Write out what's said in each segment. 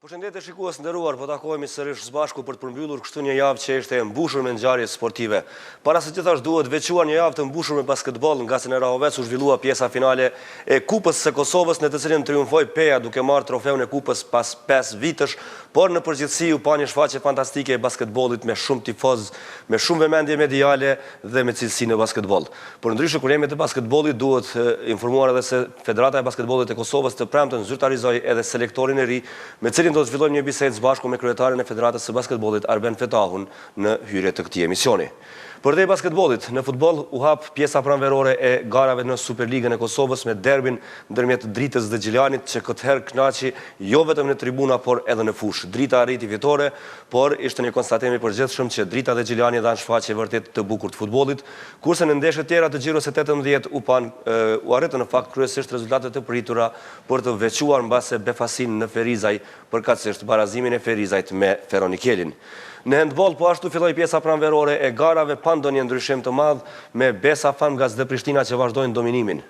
Përshëndetje shikues nderuar, po takohemi sërish së bashku për të përmbyllur kështu një javë që ishte e mbushur me ngjarje sportive. Para së gjithash duhet veçuar një javë të mbushur me basketboll, nga se në Rahovec u zhvillua pjesa finale e Kupës së Kosovës, në të cilën triumfoi Peja duke marrë trofeun e Kupës pas 5 vitesh, por në përgjithësi u pa një shfaqje fantastike e basketbollit me shumë tifoz, me shumë vëmendje mediale dhe me cilësi në basketboll. Por ndryshe kur jemi te basketbolli, duhet informuar edhe se Federata e Basketbollit e Kosovës të premten zyrtarizoi edhe selektorin e ri, me cilin do të zhvillojmë një bisedë së bashku me kryetarin e Federatës së Basketbollit Arben Fetahun në hyrje të këtij emisioni. Përdej basketbollit, në futboll u hap pjesa pranverore e garave në Superligën e Kosovës me derbin ndërmjet Dritës dhe Gjilanit, që këtë herë kënaqi jo vetëm në tribuna por edhe në fushë. Drita arriti fitore, por ishte një konstatim i përgjithshëm që Drita dhe Gjilani dhanë shfaqje vërtet të bukur të futbollit, kurse në ndeshjet tjera të xhiros së 18 u arritën në fakt kryesisht rezultate të pritura për të veçuar mbase befasin në Ferizaj, përkatësisht barazimin e Ferizajt me Feronikelin. Në handball po ashtu filloi pjesa pranverore e garave pa ndonjë ndryshim të madh, me Besa Fan Gaz dhe Prishtina që vazhdojnë dominimin.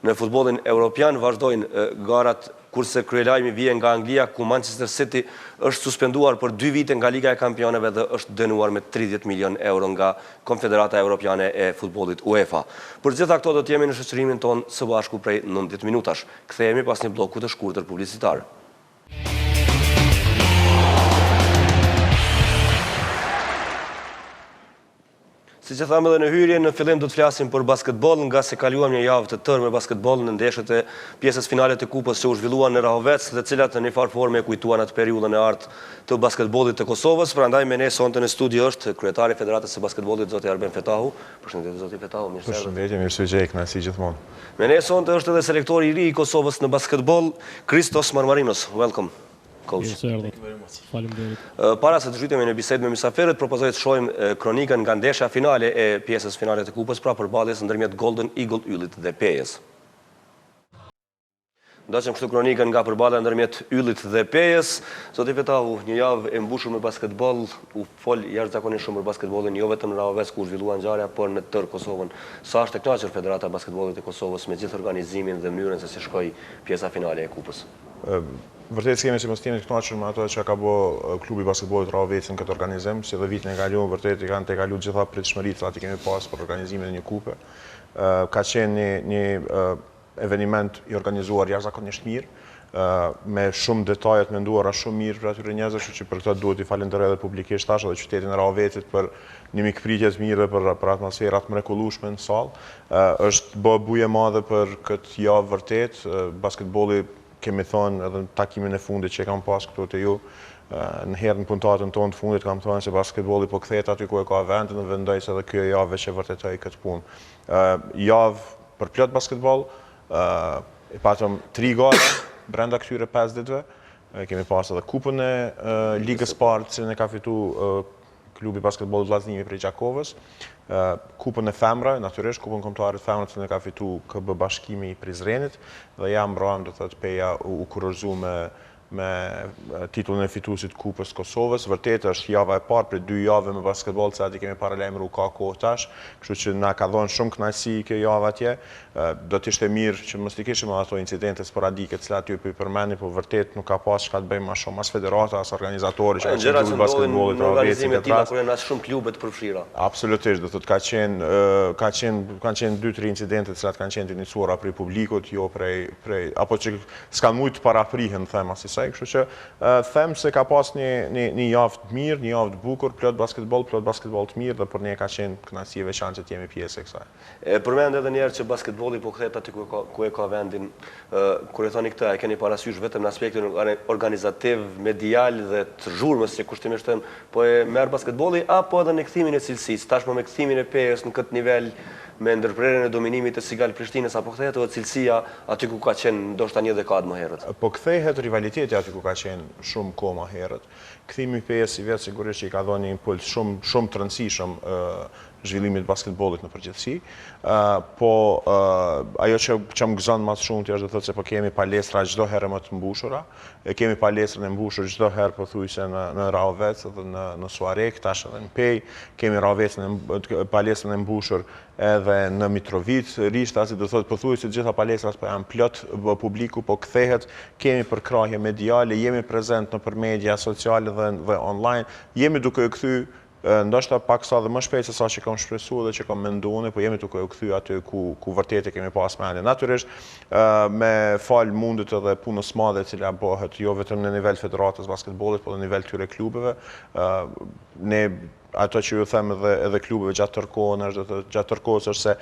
Në futbollin evropian vazhdojnë garat, kurse kryelajmi vjen nga Anglia, ku Manchester City është suspenduar për 2 vite nga Liga e Kampioneve dhe është dënuar me 30 milion euro nga Konfederata Evropiane e Futbollit UEFA. Për gjitha këto do të jemi në shoqërimin ton së bashku prej 90 minutash. Kthehemi pas një bloku të shkurtër publicitar. Si që thamë edhe në hyrje, në fillim do të flasim për basketboll, nga se kaluam një javë të tërë me basketboll në ndeshjet e pjesës finale të kupës që u zhvilluan në Rahovec, dhe cilat në një farë forme kujtuan atë periudhën e artë të basketbollit të Kosovës. Prandaj me ne sonte në studio është kryetari i Federatës së Basketbollit, zoti Arben Fetahu. Përshëndetje zoti Fetahu, mirë se erdhët. Përshëndetje, mirë se jeni, kënaqësi gjithmonë. Me ne sonte është edhe selektori i ri i Kosovës në basketboll, Kristos Marmarinos. Welcome. Para se të zhytemi në bisedë me mysafirët, propozoj të shohim kronikën nga ndeshja finale e pjesës finale të kupës, pra përballjes ndërmjet Golden Eagle Yllit dhe Pejës. Ndoqëm kështu kronikën nga përballja ndërmjet Yllit dhe Pejës. Zoti Fetahu, një javë e mbushur me basketboll, u fol jashtëzakonisht shumë për basketbollin, jo vetëm në Rahovec ku u zhvillua ngjarja, por në tërë Kosovën. Sa është e kënaqur Federata e Basketbollit e Kosovës me gjithë organizimin dhe mënyrën se si shkoi pjesa finale e kupës? Vërtet kemi që mos jemi të kënaqur me ato që ka bë klubi basketbollit Rahovecën këtë organizim, si dhe vitin e kaluar vërtet i kanë tejkaluar gjitha pritshmëritë që ati kemi pas për organizimin e një kupe. Ka qenë një eveniment i organizuar jashtëzakonisht mirë, me shumë detaje të menduara shumë mirë për atyre njerëzve, kështu që për këtë duhet i falenderoj edhe publikisht tash edhe qytetin e Rahovecit për një mikpritje të mirë për atmosferat të mrekullueshme në sallë. Është bë buje madhe për këtë javë vërtet. Basketbolli, kemi thonë edhe në takimin e fundit që kam pas këtu te ju, në herën puntatën tonë të fundit kam thonë se basketbolli po kthehet aty ku e ka vendin, dhe mendoj se edhe kjo javë që vërtetoi këtë punë. Javë për plot basketboll, e patëm 3 gara brenda këtyre 5 ditëve. Kemi pas edhe kupën e Ligës parë, që ne ka fituar klubi basketbollit Vllaznimi prej Gjakovës, kupën e femrave, natyrisht kupën kombëtare të femrave që ne ka fituar KB Bashkimi i Prizrenit, dhe jam mbrojmë do thotë Peja u kurorzu me titullin e fituesit kupës Kosovës. Vërtet është java e parë për 2 javë me basketboll, se aty kemi paralajmëruar ka kohë tash, kështu që na ka dhënë shumë kënaqësi kjo javë atje. Do të ishte mirë që mos i kishim ato incidente sporadike të cilat ju po i përmendni, por vërtet nuk ka pas çka të bëjmë më shumë as federata as organizatori që kanë qenë në basketbollit të Rahovecit këtë rast. Kur janë shumë klube të përfshira. Absolutisht, do thotë kanë qenë 2-3 incidente të cilat kanë qenë të iniciuara prej publikut, jo prej apo që s'kan mujt paraprihen, them asaj. Kështu që them se ka pas një javë të mirë, një javë të bukur, plot basketboll të mirë, dhe për ne ka qenë kënaqësi e veçantë që jemi pjesë e kësaj. Përmend edhe një herë që basketbolli po kthehet aty ku e ka vendin. Kur e thoni këtë, e keni parasysh vetëm në aspektin organizativ, medial dhe të zhurmës që kushtimisht po e merr basketbolli, apo edhe në kthimin e cilësisë, tashmë me kthimin e Pejës në këtë nivel, me ndërprerjen e dominimit të Sigal Prishtinës, apo kthehet edhe cilësia aty ku ka qenë ndoshta një dekadë më herët? Po kthehet rivaliteti aty ku ka qenë shumë kohë më herët. Kthimi i Pejës i vetë sigurisht që i ka dhënë një impuls shumë të rëndësishëm zhvillimit basketbollit në përgjithësi. Po ajo që më gëzon më shumë është të thotë se po kemi palestra çdo herë më të mbushura. Kemi palestrën e mbushur çdo herë pothuajse në Rahovec dhe në Suarek, tash edhe në Pej. Kemi palestrën e mbushur edhe në Mitrovic, Rishtas, do thotë pothuajse të gjitha palestrat po janë plot, publiku po kthehet, kemi përkrahje mediale, jemi prezent nëpër media sociale dhe online, jemi duke u kthy ndoshta pak sa dhe më shpejt se sa që kam shpresuar dhe që kam menduar, po jemi duke u kthy aty ku vërtet e kemi pas mendje. Natyrisht me fal mundit edhe punës madhe e cila bëhet jo vetëm në nivel federatës basketbollit, por në nivel këtyre klubeve, ne ato që ju them edhe klubeve gjatë tërkohës është se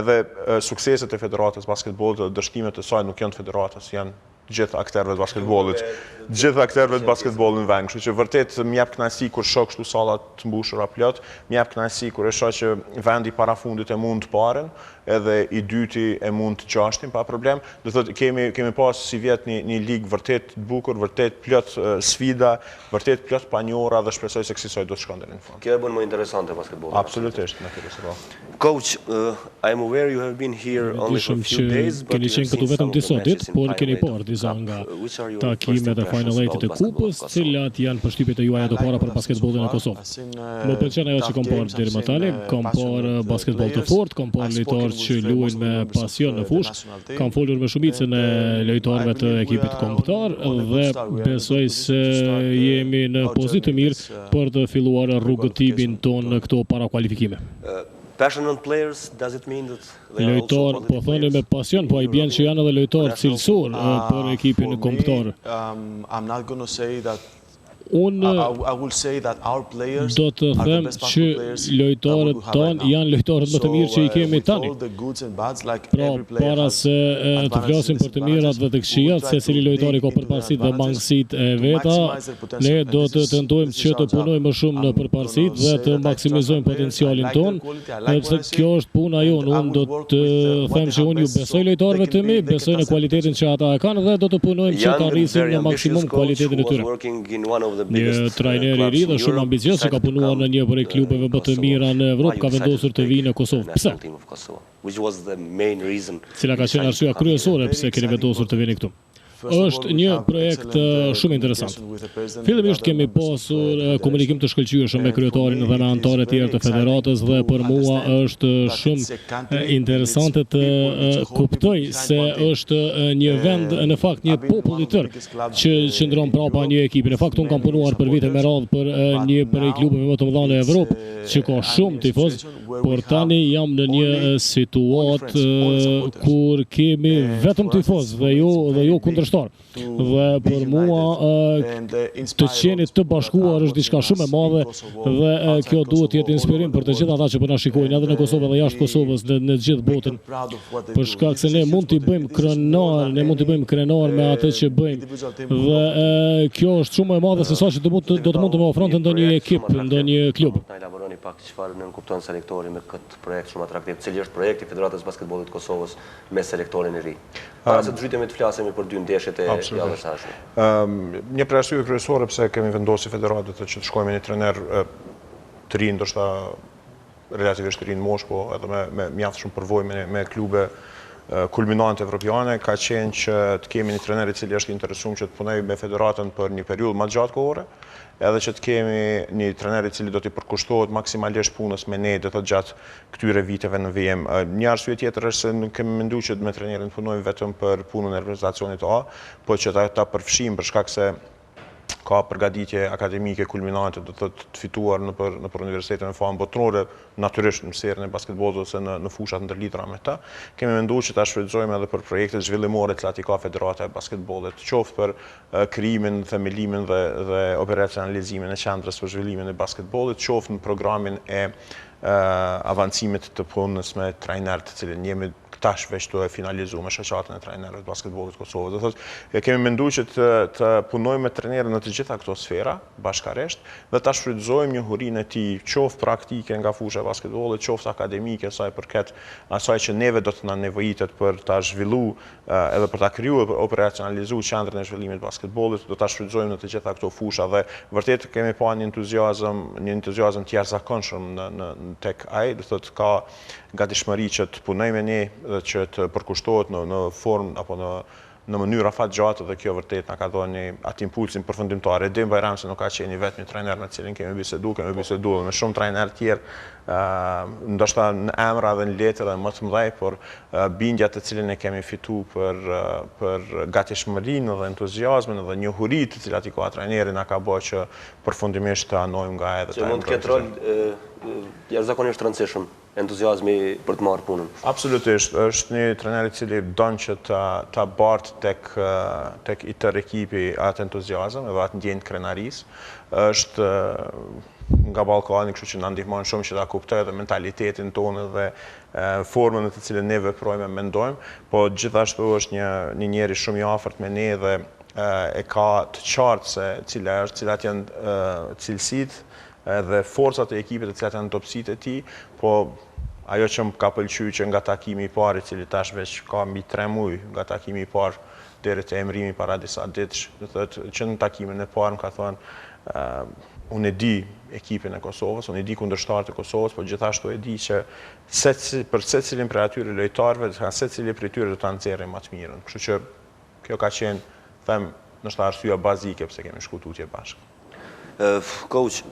edhe sukseset e federatës basketbollit dhe dështimet e saj nuk janë të federatës, janë gjithë akterëve të basketbollit. Gjithë akterëve të basketbollit në vend, kështu që vërtet më jep kënaqësi kur shoh kështu salla të mbushura plot, më jep kënaqësi kur e shoh që vendi parafundit e mund të parën, edhe i dyti e mund të gjashtin pa problem. Do thotë kemi pas si vjet një ligë vërtet të bukur, vërtet plot sfida, vërtet plot panjora dhe shpresoj se kësaj do të shkon deri në fund. Kjo e bën më interesante basketbollin. Absolutisht, natyrisht. Coach, I'm aware you have been here only for a few days, but keni qenë këtu vetëm disa ditë, por keni parë disa nga takimet e Final 8 e kupës, cilat janë përshtypjet e juaja të para për basketbollin e Kosovës. Më pëlqen ajo që kam parë deri më tani, kam parë basketboll të fortë, kam parë lojtarë që luajnë me pasion në fushë, kam folur me shumicën e lojtarëve të ekipit kombëtar dhe besoj se jemi në pozitë të mirë për të filluar rrugëtimin ton këto para kualifikime. Passionate players, does it mean that they are also Lojtar, po thoni me pasion, po ai bjen që janë edhe lojtar cilësor për ekipin kombëtar. I'm not going to say that Unë I will say that our players do të are the them best që basketball players lojtarët that we have right tanë now. janë lojtarët më të mirë që i kemi with tani. all the goods and bads, like Pra, every player para has se të advantages flasim and për të mirat dhe të disadvantages, këqijat, we will try se cili to lojtari dig ka into the përparësitë dhe advantages mangësitë e to veta, maximize their potential. ne And do this të is- tentojmë this is që our të job. punojmë më shumë në I'm përparësitë gonna dhe say të that I maksimizojmë trust my players, I potencialin like their ton, quality, I like sepse what I see, kjo është puna jonë. and I Unë will do work të with, what them they që have unë ju best, besoj so lojtarëve they can të mi, be- they besoj can në test their kualitetin që ata e kanë dhe do të punojmë që të arrisim në maksimum kualitetin e tyre. Një trajner i ri dhe shumë ambicios që ka punuar në një prej klubeve më të mira në Evropë, ka vendosur të vijë në Kosovë. Pse? Cila ka qenë arsyeja kryesore pse keni vendosur të vini këtu? Është një projekt shumë interesant. Fillimisht kemi pasur komunikim të shkëlqyeshëm me kryetarin dhe me anëtarët e tjerë të federatës dhe për mua është shumë interesante të kuptoj se është një vend, në fakt një popull i tërë që qëndron prapa një ekipi. Në fakt unë kam punuar për vite me radhë për një prej klubeve më të mëdha në Evropë që ka shumë tifoz, por tani jam në një situatë kur kemi vetëm tifoz dhe jo kundërshtar. Dhe për mua të qenit të bashkuar është diçka shumë e madhe dhe kjo duhet të jetë inspirim për të gjithë ata që po na shikojnë edhe në Kosovë dhe jashtë Kosovës në gjithë botën. Për shkak se ne mund t'i bëjmë krenar me atë që bëjmë. Dhe kjo është shumë e madhe se sa që do të mund të më ofronte ndonjë ekip, ndonjë klub. Na elaboroni pak çfarë nënkupton selektori me këtë projekt shumë atraktiv. Cili është projekti i Federatës Basketbollit të Kosovës me selektorin e ri? Para se të zhytemi të flasemi për dy ndeshjet e javës së ardhshme. Një prej arsyeve kryesore pse kemi vendosur federatët që të shkojmë me një trener të ri, ndoshta relativisht të ri në moshë, po edhe me mjaft shumë përvojë me klube kulminante evropiane, ka qenë që të kemi një trener i cili është interesuar që të punojë me federatën për një periudhë më të gjatë kohore, edhe që të kemi një trener i cili do t'i përkushtohet maksimalisht punës me ne do të gjatë këtyre viteve në VM. Një arsye tjetër është se nuk kemi menduar që me trenerin punojmë vetëm për punën e reprezentacionit A, po që ta përfshijmë për shkak se ka përgatitje akademike kulminante, do të fituar nëpër universitetin e famë botërore, natyrisht në serën e basketbollit ose në fushat ndërlidhura me ta. Kemi menduar që ta shfrytëzojmë edhe për projektet zhvillimore që i ka Federata e Basketbollit, qoftë për krijimin, themelimin dhe operacionalizimin e qendrës për zhvillimin e basketbollit, qoftë në programin e avancimit të punës me trajnerë, të cilën jemi tash veç të finalizu me shoqatën e trajnerëve të basketbollit të Kosovës. Do thotë, kemi menduar që të punojmë me trajnerë në të gjitha këto sfera bashkërisht dhe ta shfrytëzojmë njohurinë e tij, qoftë praktike nga fusha e basketbollit, qoftë akademike sa i përket asaj që neve do të na nevojitet për ta zhvilluar edhe për ta krijuar operacionalizuar qendrën e zhvillimit të basketbollit, do ta shfrytëzojmë në të gjitha këto fusha dhe vërtet kemi pa një entuziazëm të jashtëzakonshëm tek ai, do thotë ka gatishmëri që të punojmë ne dhe që të përkushtohet në formë apo në mënyrë afatgjatë dhe kjo vërtet na ka dhënë atë impulsin përfundimtar. Edim Bajram se nuk ka qenë vetëm trajner me cilin kemi biseduar me shumë trajnerë tjerë, ndoshta në emra dhe në letër dhe më të mëdhej, por bindja të cilën e kemi fituar për gatishmërinë dhe entuziazmin dhe njohuritë të cilat i ka trajneri na ka bërë që përfundimisht të anojmë nga edhe që mund të ketë rol jashtëzakonisht të rëndësishëm entuziazmi për të marrë punën. Absolutisht, është një trajner i cili don që ta bartë tek i tërë ekipi atë entuziazëm edhe atë ndjenjë krenarisë. Është nga Ballkani, kështu që na ndihmon shumë që ta kuptojë edhe mentalitetin tonë dhe formën në të cilën ne veprojmë e mendojmë, po gjithashtu është një njeri shumë i afërt me ne dhe e ka të qartë se cilat janë cilësitë edhe forcat e ekipit të cilat janë topësitë e tij, po ajo që më ka pëlqyer që nga takimi i parë, i cili tash veç ka mbi 3 muaj nga takimi i parë deri te emërimi para disa ditësh, do thotë që në takimin e parë më ka thënë unë e di ekipin e Kosovës, unë e di kundërshtarët e Kosovës, po gjithashtu e di që për secilin prej atyre lojtarëve, secili prej tyre do ta nxjerrim më të mirën. Kështu që kjo ka qenë, them, ndoshta arsyeja bazike pse kemi shkuar tutje bashkë. Coach,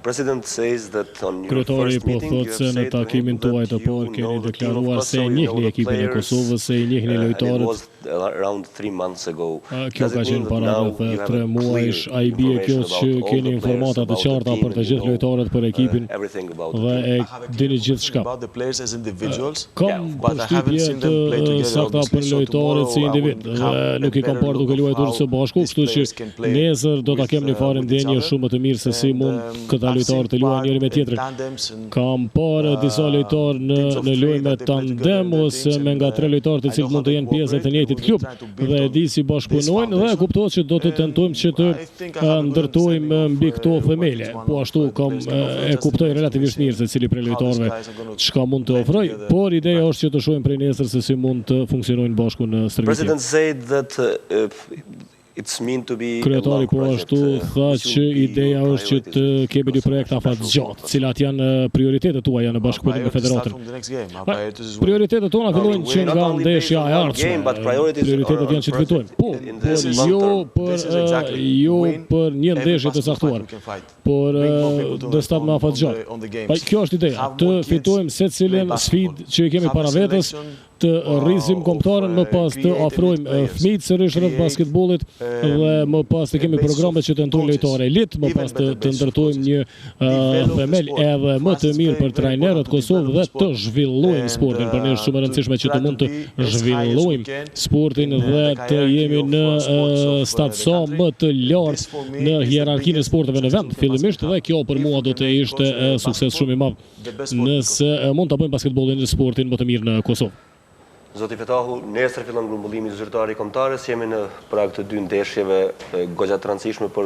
President says that on your Kryetari first po meeting thotë you se have në said takimin tuaj të parë keni deklaruar se e njihni ekipin e Kosovës, se e njihni lojtarët. Around 3 months ago. Kjo ka qenë para rreth 3 muajsh, a i bie kjo që keni informata të qarta për të gjithë lojtarët për ekipin dhe e dini gjithçka. Kam përshtypje të sakta për lojtarët si individ dhe nuk i kam parë duke luajtur së bashku, kështu që nesër do ta kem një farë ndjenje shumë më të mirë se si mund këta lojtarë të luajnë njëri me tjetrin. Kam parë disa lojtarë në lojë me tandem ose me nga 3 lojtarë të cilët mund të jenë pjesë të njëjtit klub dhe e di si bashkëpunojnë dhe kuptohet që do të tentojmë që të ndërtojmë mbi këto themele. Po ashtu e kuptoj relativisht mirë se cili prej lojtarëve çka mund të ofroj, por ideja është që të shohim prej nesër se si mund të funksionojnë bashku në stërvitje. President said that it's meant to be Kryetari po ashtu tha që ideja është që të kemi një projekt afatgjatë, cilat janë prioritetet tuaja në bashkëpunim me federatën. Prioritetet tona fillojnë që nga ndeshja e ardhshme. Prioritetet janë që të fitojmë. Po, jo për një ndeshje të caktuar, por destat me afatgjatë. Kjo është ideja, të fitojmë secilin sfidë që i kemi para vetes, të rrisim kombëtarën, më pas të ofrojmë fëmijët sërish rreth basketbollit dhe më pas të kemi programe që tentojnë lojtarë elit, më pas të ndërtojmë një themel edhe më të mirë për trajnerët Kosovë dhe të zhvillojmë sportin. Për ne është shumë e rëndësishme që të mund të zhvillojmë sportin dhe të jemi në stadso më të lartë në hierarkinë e sporteve në vend. Fillimisht dhe kjo për mua do të ishte sukses shumë i madh nëse mund ta bëjmë basketbollin dhe sportin më të mirë në Kosovë. Zoti Fetahu, nesër fillon grumbullimi zyrtar i kombëtarës, jemi në prag të 2 ndeshjeve goxha të rëndësishme për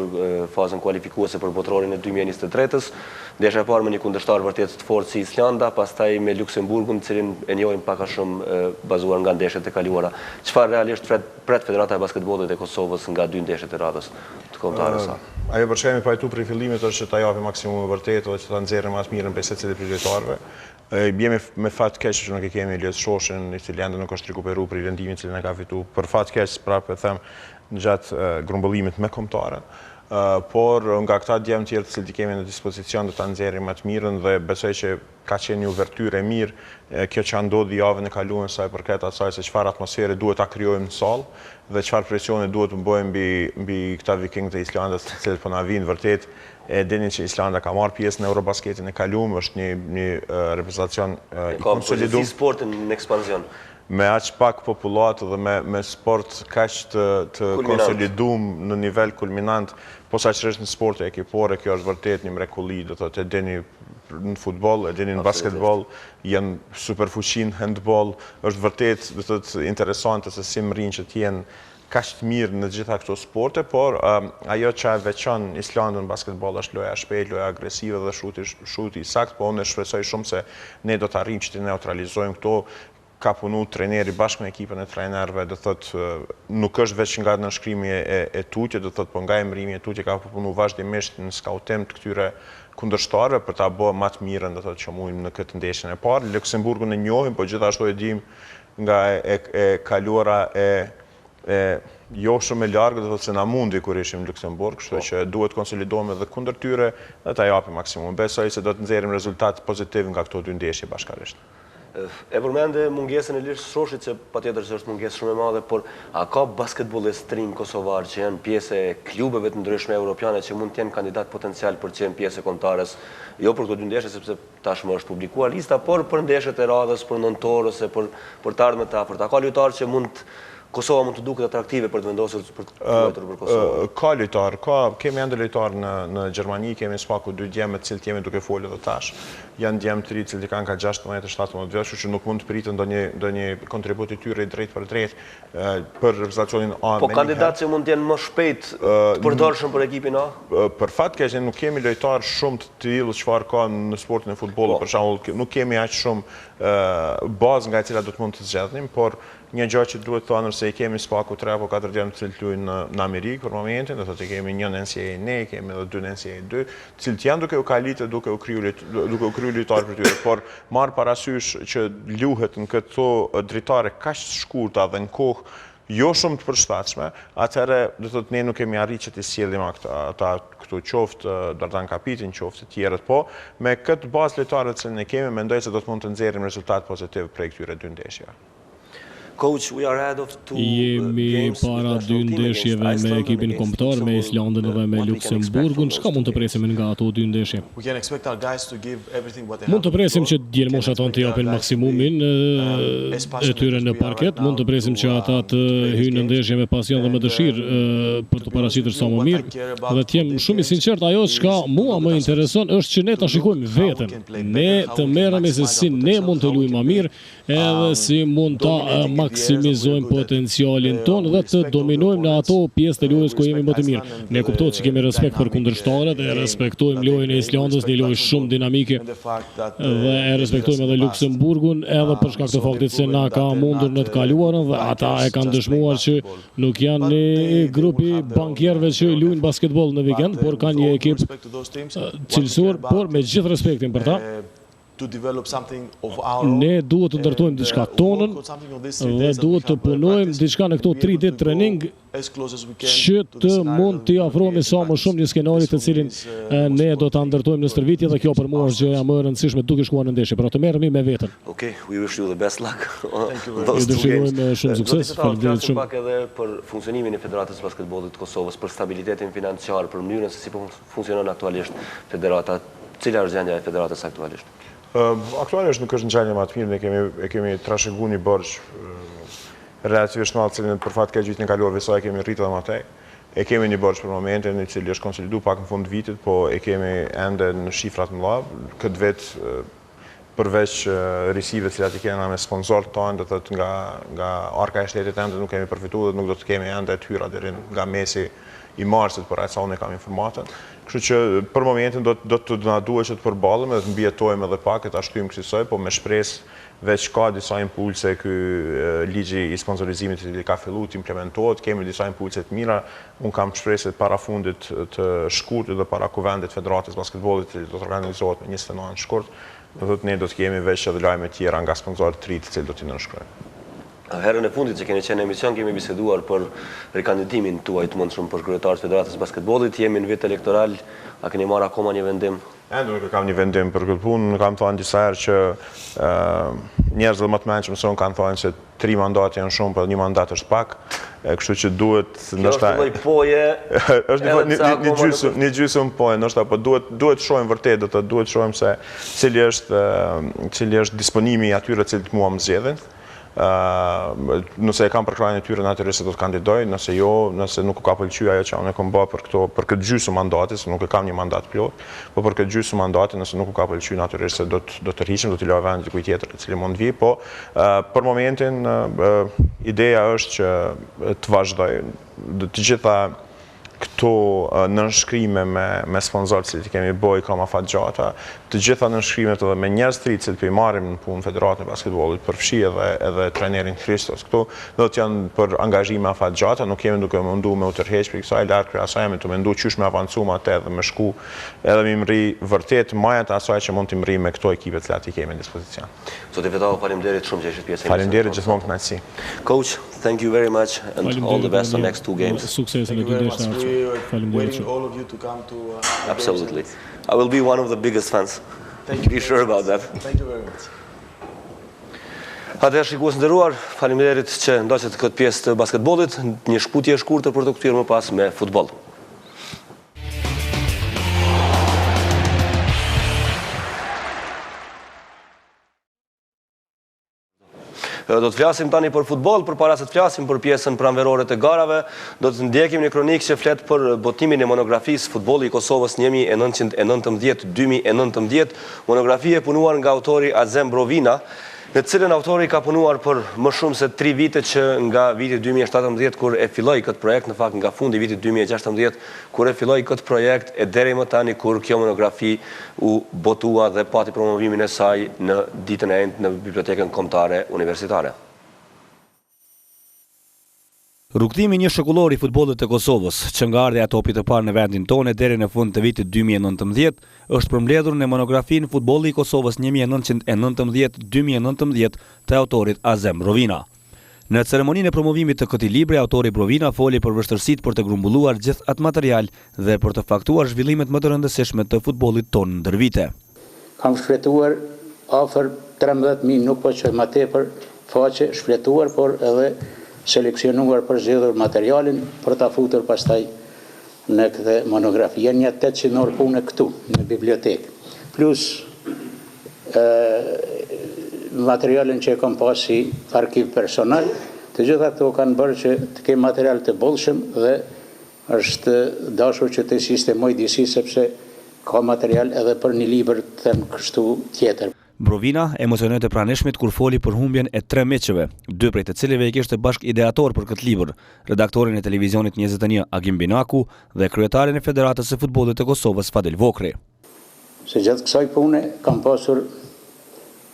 fazën kualifikuese për botrorin e 2023-s. Ndeshja e parë me një kundërshtar vërtet të fortë si Islanda, pastaj me Luksemburgun, cilin e njohim pak a shumë bazuar nga ndeshjet e kaluara. Çfarë realisht pret Federata e Basketbollit e Kosovës nga 2 ndeshjet e radhës të kombëtarës? Ajo për çemi pajtu për fillimit është që ta japim maksimumin vërtet dhe që ta nxjerrim më të mirën prej secilit prej lojtarëve. Jemi me fat keq që nuk e kemi Elias Shoshin, i cili ende nuk është rikuperuar për vendimin që ne ka fituar. Për fat keq, prapë them, gjatë grumbullimit me kombëtarën. Por nga këta djemë tjerë të cilët i kemi në dispozicion do ta nxjerrim më të mirën dhe besoj që ka qenë një uvertyrë e mirë, kjo që ndodhi javën e kaluar sa i përket asaj se çfarë atmosfere duhet ta krijojmë në sallë dhe çfarë presione duhet të bëjmë mbi këta vikingë të Islandës, të cilët po na vinë vërtet. E dini që Islanda ka marrë pjesë në Eurobasketin e kaluar, është një reprezentacion i konsoliduar. Ka sportin në ekspansion. me aq pak populatë dhe me sport kaq të konsolidum në nivel kulminant, posaçërisht në sporte ekipore, kjo është vërtet një mrekulli, do thotë, e dini në futboll, e dini në basketbol, janë superfuqi në handball, është vërtet, do thotë, interesante se si mrin që të jenë kaq të mirë në gjitha këto sporte, por ajo që e veçon Islandën në basketbol është loja shpejt, loja agresive dhe shuti i sakt, po unë shpresoj shumë se ne do të arrijmë që të neutralizojmë këto. Ka punu treneri bashkë me ekipën e trenerëve, do thotë, nuk është veç nga nënshkrimi e tutje, do thotë, po nga emërimi e tutje ka punu vazhdimisht në skautim të këtyre kundërshtarëve për ta bërë më të mirën, do thotë, që mujmë në këtë ndeshjen e parë. Luksemburgun e njohim, po gjithashtu e dim nga e kaluara jo shumë e largë, do thotë se na mundi kur ishim në Luksemburg, kështu që duhet konsolidohemi edhe kundër tyre dhe ta japim maksimum. Besoj se do të nxjerrim rezultat pozitiv nga këto dy ndeshje bashkarisht. E përmende mungesën e Lish Shoshit, që patjetër që është mungesë shumë e madhe, por a ka basketbollist të rinj kosovar që janë pjesë e klubeve të ndryshme europiane që mund të jenë kandidat potencial për të qenë pjesë e kombëtares, jo për këto dy ndeshje sepse tashmë është publikuar lista, por për ndeshjet e radhës, për nëntorës e për të ardhmet të afërt. A ka lojtarë që Kosova mund të duket atraktive për të vendosur për të luajtur për Kosovën? Ka lojtar, kemi ende lojtar në Gjermani, kemi spaku 2 djemë të cilët jemi duke folur edhe tash. Janë djemë të ri të cilët kanë ka 16-17 vjeç, që nuk mund të pritën ndonjë kontribut i tyre drejt për drejt për reprezentacionin A. Po kandidatë që mund të jenë më shpejt të përdorshëm për ekipin A? Për fat keq nuk kemi lojtar shumë të tillë çfarë ka në sportin e futbollit, për shembull, nuk kemi aq shumë bazë nga e cila do të mund të zgjedhnim, por një gjë që duhet thënë se i kemi spaku 3 apo 4 djemë të cilët luajnë në Amerikë për momentin, do thotë kemi një në NCAA ne, kemi edhe 2 në NCAA 2, të cilët janë duke u kalitë, duke u kryer lojtarë për tyre, por marr parasysh që luhet në këto dritare kaq të shkurta dhe në kohë jo shumë të përshtatshme, atëherë do thotë ne nuk kemi arritur që të sjellim ata këtu qoftë Dardan Kapitin, qoftë të tjerët, po me këtë bazë lojtarë që ne kemi, mendoj se do të mund të nxjerrim rezultat pozitiv prej këtyre dy ndeshjeve. Coach, we are ahead of 2 Jemi para 2 ndeshjeve me ekipin kombëtar, me Islandën dhe me Luksemburgun. Çka mund të presim nga ato 2 ndeshje? Mund të presim që djelmoshat tonë të japin maksimumin e tyre në parket, mund të presim që ata të hyjnë në ndeshje me pasion dhe me dëshirë për të paraqitur sa më mirë, dhe të jem shumë i sinqert, ajo çka mua më intereson është që ne ta shikojmë veten. Ne të merremi se si ne mund të luajmë më mirë, edhe si mund ta maksimizojmë potencialin tonë dhe të dominojmë në ato pjesë të lojës ku jemi më të mirë. Ne kuptojmë që kemi respekt për kundërshtarët e respektojmë lojën e Islandës, një lojë shumë dinamike, dhe e respektojmë edhe Luksemburgun edhe për shkak të faktit se na ka mundur në të kaluarën dhe ata e kanë dëshmuar që nuk janë një grupi bankierëve që luajnë basketboll në vikend, por kanë një ekip cilësor, por me gjithë respektin për ta. Ne duhet të ndërtojmë diçka tonën dhe duhet të punojmë diçka në këto 3 ditë trening që të mund t'i afrohemi sa më shumë një skenari të cilin ne do ta ndërtojmë në stërvitje, dhe kjo për mua është gjëja më e rëndësishme duke shkuar në ndeshje. Pra të merremi me veten. Okay, we wish you the best luck. Ju dëshirojmë shumë sukses. Faleminderit shumë pak edhe për funksionimin e Federatës së Basketbollit të Kosovës, për stabilitetin financiar, për mënyrën se si funksionon aktualisht federata. Cila është gjendja e federatës aktualisht? Aktualisht nuk është në gjendje më të mirë, ne kemi trashëguar një borxh relativisht madh, cilin për fat keq vitin e kaluar besoj kemi rritur edhe më tej. E kemi një borxh për momentin, i cili është konsoliduar pak në fund të vitit, po e kemi ende në shifra të mëdha. Këtë vit përveç risive të cilat i kemi me sponsorët tonë, do thotë nga arka e shtetit ende nuk kemi përfituar dhe nuk do të kemi ende të hyra deri nga mesi i marsit, por aq sa unë kam informatën. Kështu që për momentin do të na duhet që të përballemi dhe të mbijetojmë edhe pak, ta shtyjmë kësaj, po me shpresë veç ka disa impulse ky ligji i sponsorizimit që ka filluar të implementohet, kemi disa impulse të mira. Unë kam shpresë para fundit të shkurtit dhe para kuvendit Federatës Basketbollit që do të organizohet me 29 të shkurt, do thotë ne do të kemi veç edhe lajme të tjera nga sponsorët të ri të cilët do t'i nënshkrojnë. Herën e fundit që keni qenë në emision, kemi biseduar për rikandidimin tuaj të mundshëm për kryetar të Federatës Basketbollit. Jemi në vit elektoral, a keni marrë akoma një vendim? Ende nuk kam një vendim për këtë punë, kam thënë disa herë që njerëzit më të mençëm se unë kanë thënë se 3 mandate janë shumë, por 1 mandat është pak. Kështu që duhet ndoshta është një gjysmë poje, ndoshta po duhet shohim vërtet, duhet shohim se cili është disponimi i atyre që mua më zgjedhin. Nëse e kam përkrajnë e tyre natyrisht se do të kandidoj, nëse jo, nëse nuk ka pëlqyer ajo që unë kam bërë për këtë gjysmë mandati, se nuk e kam një mandat plot, por për këtë gjysmë mandati, nëse nuk ka pëlqyer natyrisht se do të tërhiqem, do t'i lë vend dikujt tjetër i cili mund të vi, po për momentin ideja është që të vazhdoj. Të gjitha këto nënshkrime me sponsorë që kemi boj kam afat gjata, të gjitha nënshkrimet edhe me njerëz të ri që i marrim në punë Federatën e Basketbollit, përfshi edhe trajnerin Hristos. Këto do të janë për angazhime afat gjata, nuk kemi duke mundu me u tërheq për kësaj larg për asaj, me të mendu qysh me avancu më atë dhe me shku edhe me mri vërtet majat asaj që mund të mri me këto ekipe të cilat i kemi në dispozicion. Zoti Vetau, faleminderit shumë që ishit pjesë e Faleminderit gjithmonë kënaqësi. Coach, thank you very much and all the best on next 2 games. Sukses në Thank you very dy much. ndeshja. We're waiting all of you to come to Absolutely. I will be one of the biggest fans. Be sure about that. Thank you very much. Atëherë shikues nderuar, faleminderit që ndoqët këtë pjesë të basketbollit, një shkputje e shkurtër për të kthyer më pas me futboll. Do të flasim tani për futboll, përpara se të flasim për pjesën pranverore të garave, do të ndjekim një kronikë që flet për botimin e monografisë Futbolli i Kosovës 1919-2019, monografi e punuar nga autori Azem Brovina, në cilën autori ka punuar për më shumë se 3 vite, që nga viti 2017 kur e filloi këtë projekt, në fakt nga fundi vitit 2016 kur e filloi këtë projekt e deri më tani kur kjo monografi u botua dhe pati promovimin e saj në ditën e enjtë në Bibliotekën Kombëtare Universitare. Rrugtimi një shekullor i futbollit të Kosovës, që nga ardhja e topit të parë në vendin tonë deri në fund të vitit 2019, është përmbledhur në monografinë Futbolli i Kosovës 1919-2019 të autorit Azem Brovina. Në ceremoninë e promovimit të këtij libri, autori Brovina foli për vështirësitë për të grumbulluar gjithë atë material dhe për të faktuar zhvillimet më të rëndësishme të futbollit tonë ndër vite. Kam shfletuar afër 13.000, nuk po që më tepër faqe shfletuar, por edhe seleksionuar për zgjedhur materialin për ta futur pastaj në këtë monografi. Janë një 800 orë pune këtu në bibliotekë. Plus materialin që e kam pas si arkiv personal, të gjitha këto kanë bërë që të kem material të bollshëm dhe është dashur që të sistemoj disi sepse ka material edhe për një libër të kështu tjetër. Brovina emocionet e pranishmit kur foli për humbjen e 3 miqve, 2 prej të cilëve i kishte bashk ideator për këtë libër, redaktorin e televizionit 21 Agim Binaku dhe kryetarin e Federatës së Futbollit të Kosovës Fadil Vokri. Se gjatë kësaj pune kam pasur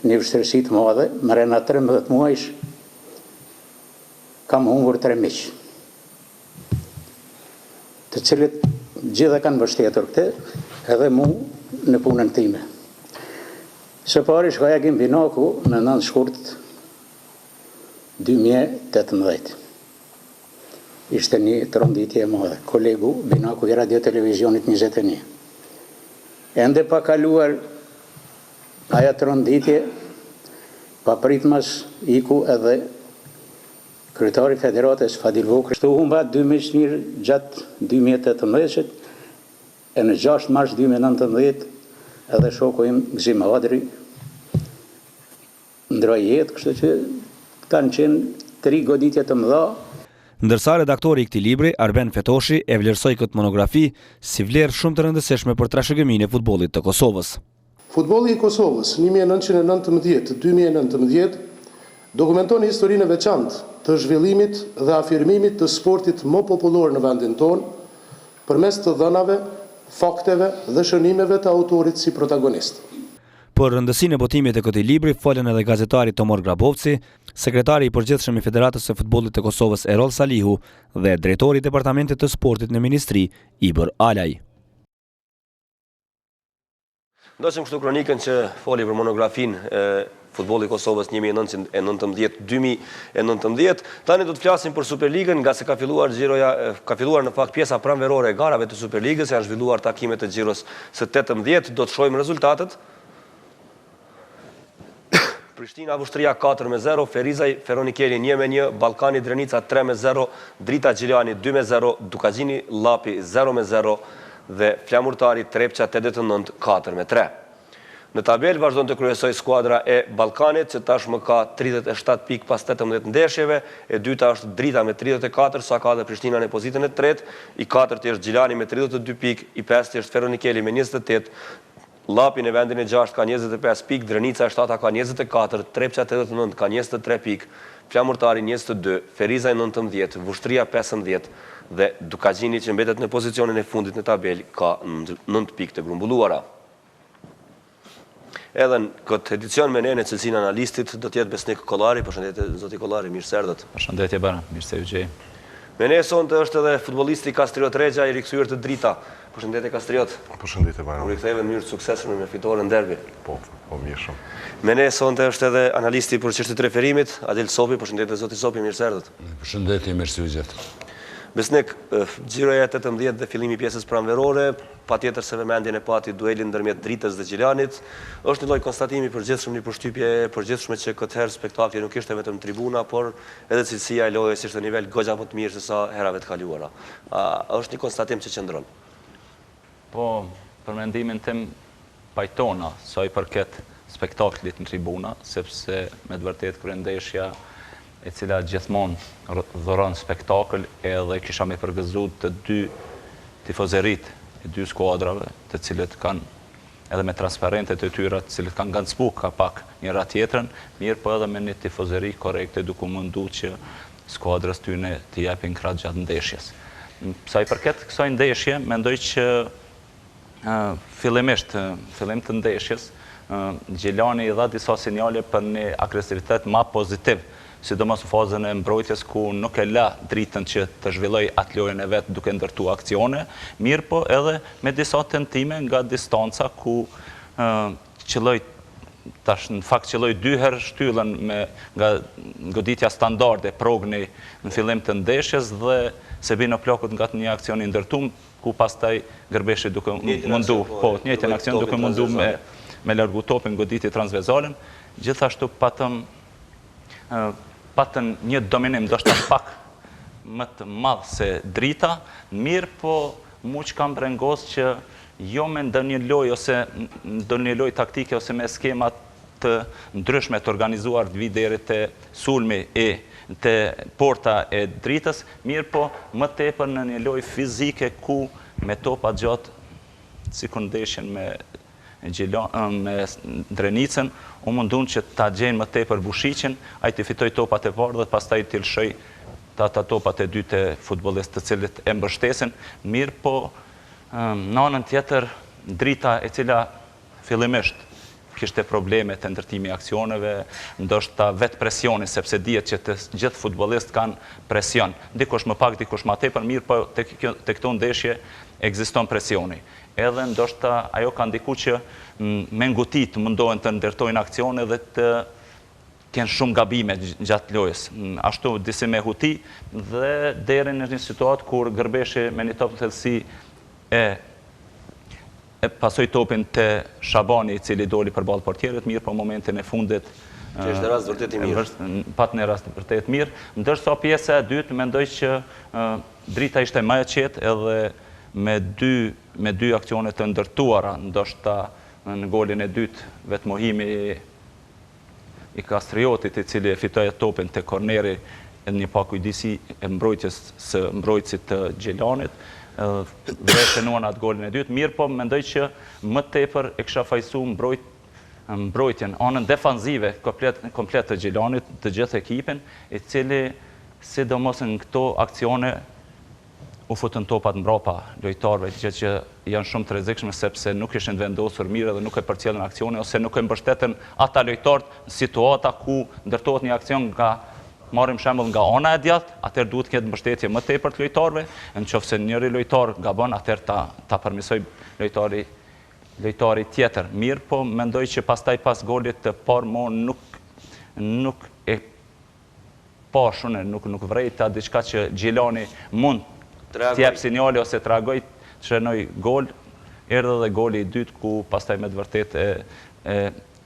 një vështirësi të madhe, mrena 13 muajsh kam humbur 3 miq, të cilët gjitha kanë mbështetur këtë, edhe mu në punën time. Së pari shkoj Agim Binaku në 9 shkurt 2018. Ishte një tronditje e madhe. Kolegu Binaku i Radio Televizionit 21. Ende pa kaluar aja tronditje, pa pritmas iku edhe kryetari Federatës Fadil Vokri. Kështu humba 2 miq mirë gjatë 2018 e në 6 mars 2019 edhe shoku im Gzim Adri ndroi jetë, kështu që kanë qenë 3 goditje të mëdha. Ndërsa redaktori i këtij libri, Arben Fetoshi, e vlerësoi këtë monografi si vlerë shumë të rëndësishme për trashëgiminë e futbollit të Kosovës. Futbolli i Kosovës 1919-2019 dokumenton historinë e veçantë të zhvillimit dhe afirmimit të sportit më popullor në vendin tonë përmes të dhënave, fakteve dhe shënimeve të autorit si protagonist. Për rëndësinë e botimit të këtij libri folën edhe gazetari Tomor Grabovci, sekretari i përgjithshëm i Federatës së Futbollit të Kosovës Erol Salihu dhe drejtori i Departamentit të Sportit në Ministri Ibër Alaj. Ndoshim kështu kronikën që foli për monografinë e Futbolli i Kosovës 1919-2019. Tani do të flasim për Superligën, nga se ka filluar në fakt pjesa pranverore e garave të Superligës, janë zhvilluar takimet e xhiros së 18, do të shohim rezultatet. Prishtina Avushtria 4-0, Ferizaj Feronikeli 1-1, Ballkani Drenica 3-0, Drita Gjiliani 2-0, Dukagjini Llapi 0-0 dhe Flamurtari Trepça 89 4-3. Në tabel vazhdon të kryesoj skuadra e Ballkanit, që tashmë ka 37 pikë pas 18 ndeshjeve, e dyta është Drita me 34, sa ka dhe Prishtina në pozitën e tretë, i katërti është Gjilani me 32 pikë, i pesti është Feronikeli me 28, Llapi në vendin e 6 ka 25 pikë, Drenica e 7 ka 24, Trepça 89 ka 23 pikë, Flamurtari 22, Feriza 19, Vushtria 15 dhe Dukagjini që mbetet në pozicionin e fundit në tabel ka 9 pikë të grumbulluara. Edhe në këtë edicion me ne në cilësinë analistit do t'jetë Besnik Kollari. Përshëndetje zoti Kollari, mirë se erdhët. Përshëndetje bara, mirë se u gjej. Me ne sonte është edhe futbollisti Kastriot Regja, i rikthyer të Drita. Përshëndetje Kastriot. Përshëndetje bara. U riktheve në mënyrë të suksesshme me fitoren derbi. Po mirë shumë. Me ne sonte është edhe analisti për çështjet e referimit, Adil Sopi. Përshëndetje zoti Sopi, mirë se erdhët. Përshëndetje, mirë se u gjetë. Besnik, xhiroja 18 dhe fillimi i pjesës pranverore, patjetër se vëmendjen e pati duelin ndërmjet Dritës dhe Gjilanit, është një lloj konstatimi përgjithshëm, një përshtypje e përgjithshme që këtë herë spektakli nuk ishte vetëm tribuna, por edhe cilësia e lojës ishte në nivel goxha më të mirë se sa herave të kaluara. Është një konstatim që qëndron. Po, për mendimin tim pajtona sa i përket spektaklit në tribuna, sepse me të vërtetë kur ndeshja e cila gjithmonë dhuron spektakël, edhe kisha me përgëzu të dy tifozerit e dy skuadrave, të cilët kanë edhe me transparentet e tyra, të cilët kanë gancpu ka pak njëra tjetrën, mirë po edhe me një tifozeri korekte duke mundu që skuadrës tyne të japin krahas gjatë ndeshjes. Sa i përket kësaj ndeshje, mendoj që fillim të ndeshjes, Gjilani i dha disa sinjale për një agresivitet ma pozitiv, sidomos në fazën e mbrojtjes ku nuk e la Dritën që të zhvilloj atë lojën e vetë duke ndërtu akcione, mirë po edhe me disa tentime nga distanca ku qëlloj në fakt qëlloj dy herë shtyllën nga goditja standarde progni në fillim të ndeshjes dhe Sebino Plakut nga një akcion i ndërtum ku pastaj Gërbeshi duke mundu, po, njëjtin akcion duke mundu me largu topin goditje transverzalen, gjithashtu patën një dominim, do shta pak më të madhë se Drita, mirë po mu që kam brengos që jo me ndonjë loj ose ndonjë loj taktike ose me skemat të ndryshme të organizuar të videri të sulmi e të porta e Dritës, mirë po më tepër në një loj fizike ku me topa gjatë si këndeshen me Drenicën, u mundun që ta gjenë më tepër Bushiqin, a i të fitoj topat e parë dhe pastaj të lëshoj ta topat e dy të futbolist të cilët e mbështesin, mirë po në anën tjetër Drita e cila fillimisht kishte probleme të ndërtimi aksioneve, ndoshta vetë presioni, sepse dihet që të gjithë futbolist kanë presion. Dikush më pak, dikush më tepër, mirë po të këto ndeshje ekziston presioni. Edhe ndoshta ajo ka ndiku që me ngutit mundohen të ndërtojnë akcione dhe të kenë shumë gabime gjatë lojës. Ashtu disi me huti dhe deri në një situatë kur Gërbeshi me një top të thellësi e pasoj topin të Shabani i cili doli përballë portierit, mirë po momentin e fundit që ishte rast vërtet i mirë. Pat në rast vërtet mirë, ndërsa pjesa e dytë mendoj që Drita ishte më e qetë edhe me dy akcione të ndërtuara, ndoshta në golin e dytë vetë mohimi i Kastriotit i cili e fitoi topin te korneri e një pa kujdesi e mbrojtjes së mbrojtësit të Gjilanit, dhe nuan atë golin e dytë, mirë po mendoj që më tepër e kisha fajsu mbrojtjen, anën defanzive komplet të Gjilanit, të gjithë ekipin, i cili sidomos në këto akcione u futën topat mbrapa lojtarëve, gjë që janë shumë të rrezikshme sepse nuk ishin vendosur mirë dhe nuk e përcjellën aksione ose nuk e mbështetën ata lojtarët në situata ku ndërtohet një aksion nga marrim shembull nga ana e djathtë, atëherë duhet të ketë mbështetje më tepër të lojtarëve, nëse njëri lojtar gabon, atëherë ta përmirësoj lojtari tjetër. Mirë, po mendoj që pastaj pas golit të parë mo nuk e pa shune, nuk vrejta diçka që Gjilani mund të jep sinjale ose të reagoj të shënoj gol, erdhe dhe goli i dytë ku pastaj me të vërtet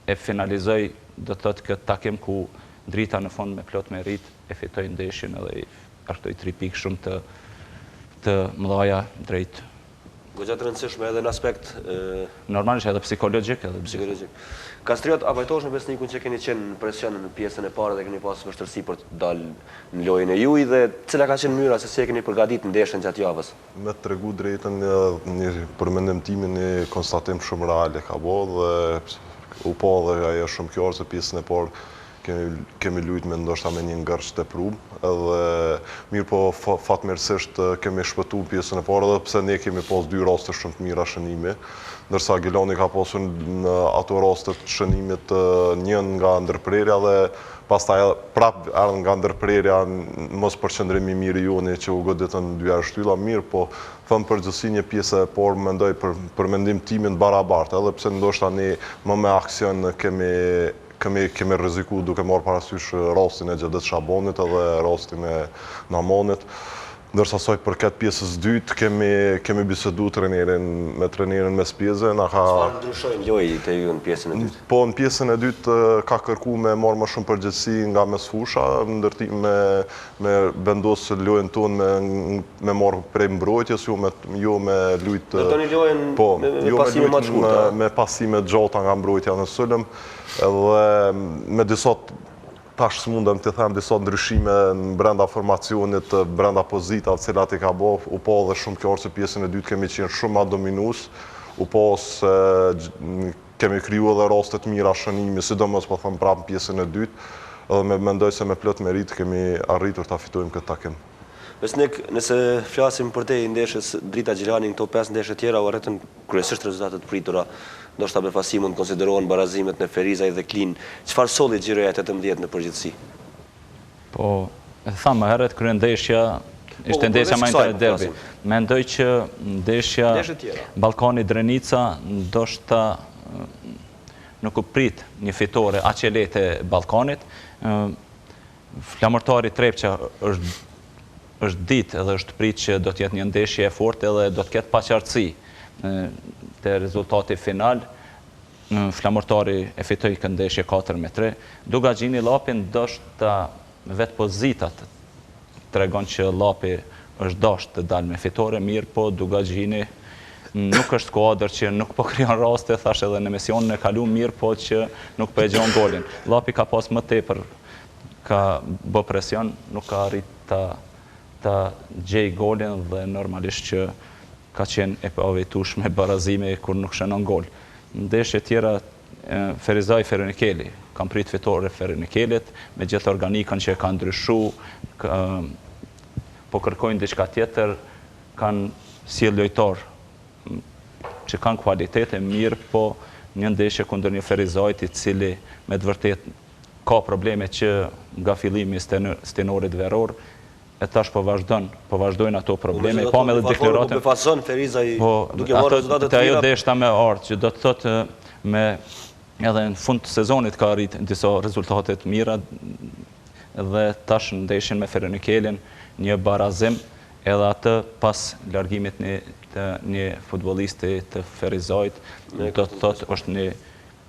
e finalizoj do të thotë këtë takim ku Drita në fond me plot merit e fitoi ndeshjen edhe i artoi 3 pikë shumë të mëdha drejt Goxha të rëndësishme edhe në aspekt Normalisht edhe psikologjik. psikologjik. Kastriot, a vajtohesh në besnikun që keni qenë në presion në pjesën e parë dhe keni pasur vështirësi për të dalë në lojën e juaj dhe cila ka qenë mënyra se si e keni përgatitur ndeshjen gjatë javës? Me të tregu drejtën, një përmendim timin një konstatim shumë real e ka bo dhe u po dhe ajo shumë kjo se pjesën e parë kemi lujt me ndoshta me një ngërç të prum, edhe mirë po fatmirësisht kemi shpëtu pjesën e parë, edhe pse ne kemi pas 2 raste shumë të mira shënimi, ndërsa Gilani ka pasur në ato raste të shënimit njën nga ndërprerja dhe pastaj prap erdhën nga ndërprerja mos përqendrimi mirë i joni që u goditën 2 herë shtylla mirë, po thëmë përgjithësi një pjesë e parë mendoj për mendim timin barabartë, edhe pse ndoshta ne më me aksion kemi rreziku duke marrë parasysh rastin e Xhedet Shabonit edhe rastin e Namanit. Ndërsa saj përket pjesës dytë kemi bisedu me trenerin me spjeze. Çfarë ndryshojnë lojë te ju në pjesën e dytë? Po në pjesën e dytë ka kërku me marrë më shumë përgjegjësi nga mesfusha, ndërtim me vendosë lojën tonë me marrë prej mbrojtjes, jo me lujtë. Ndërtoni lojën me pasime më të shkurtra. Me pasime gjata nga mbrojtja në sulm, edhe me disa tash mundem të them disa ndryshime në brenda formacionit, brenda pozitave cilat I ka bo, u po dhe shumë qartë se pjesën e dytë kemi qenë shumë ma dominus, u po se kemi kriju edhe rastet mira shënimi, sidomos po them prapë pjesën e dytë, edhe mendoj se me plot merit kemi arritur ta fitojmë këtë takim. Besnik, nëse flasim për te I ndeshjes Drita Gjilani në këto 5 ndeshje tjera, u arritën kryesisht rezultatet pritura, ndoshta befasi mund konsiderohen barazimet në Ferizaj dhe Klin. Çfarë solli xhiroja 18 në përgjithësi? Po, e thamë herët kryendeshja ishte ndeshja më interesante derbi. Mendoj që ndeshja Ballkani Drenica ndoshta nuk u prit një fitore aq e lehtë e Ballkanit. Flamërtari Trepça është ditë edhe është prit që do të jetë një ndeshje e fortë edhe do të ketë paqartësi te rezultati final. Flamërtari e fitoi këtë ndeshje 4-3. Dugaxhini Llapi ndoshta vetë pozitat tregon që Llapi është dashur të dalë me fitore, mirë po Dugaxhini nuk është skuadër që nuk po krijon raste, thash edhe në emisionin e kaluar, mirë po që nuk po e gjon golin. Llapi ka pas më tepër ka bë presion, nuk ka arrit ta gjej golin dhe normalisht që ka qenë e pavojtuar me barazime kur nuk shënon gol. Ndeshje tjera Ferizaj Feronikeli, kam prit fitore Feronikelit, me gjithë organikën që ka ndryshu, po kërkojnë diçka tjetër, kanë sjell lojtar që kanë kualitete mirë, po një ndeshje kundër një Ferizajt I cili me të vërtet ka probleme që nga fillimi stenorit veror, e tash po vazhdojnë ato probleme, pa me dhe deklaratën. Po befason Ferizaj duke marrë rezultate të mira. Ajo deshta me ardhë, që do të thotë me edhe në fund të sezonit ka arrit disa rezultate të mira dhe tash ndeshin me Feronikelin një barazim edhe atë pas largimit të një futbollisti të Ferizajt, do të thotë është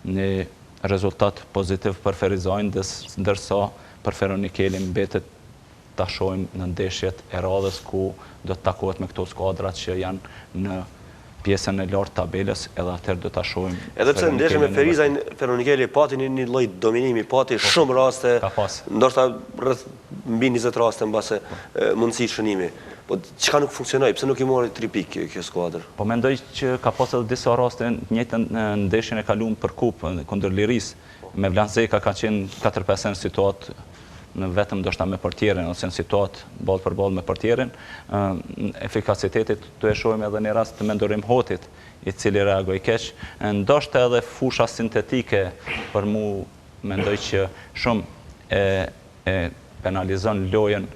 një rezultat pozitiv për Ferizajn, ndërsa për Feronikelin mbetet ta shohim në ndeshjet e radhës ku do të takohet me këto skuadrat që janë në pjesën e lartë tabelës, edhe atëherë do ta shohim. Edhe pse ndeshja me Ferizajn, Feronikeli pati një lloj dominimi, pati shumë raste, ndoshta rreth mbi 20 raste mbase mundësi shënimi. Po çka nuk funksionoi, pse nuk I mori 3 pikë kjo skuadër? Po mendoj që ka pas edhe disa raste në njëjtën ndeshjen e kaluar për kupë kundër Liris, me Vllazeka ka qenë 4-5 situatë në vetëm ndoshta me portierin ose në situatë ballë për ballë me portierin, efikasitetit të e shohim edhe në rast të Mendorim Hotit, I cili reagoi keq, ndoshta edhe fusha sintetike për mu mendoj që shumë e penalizon lojën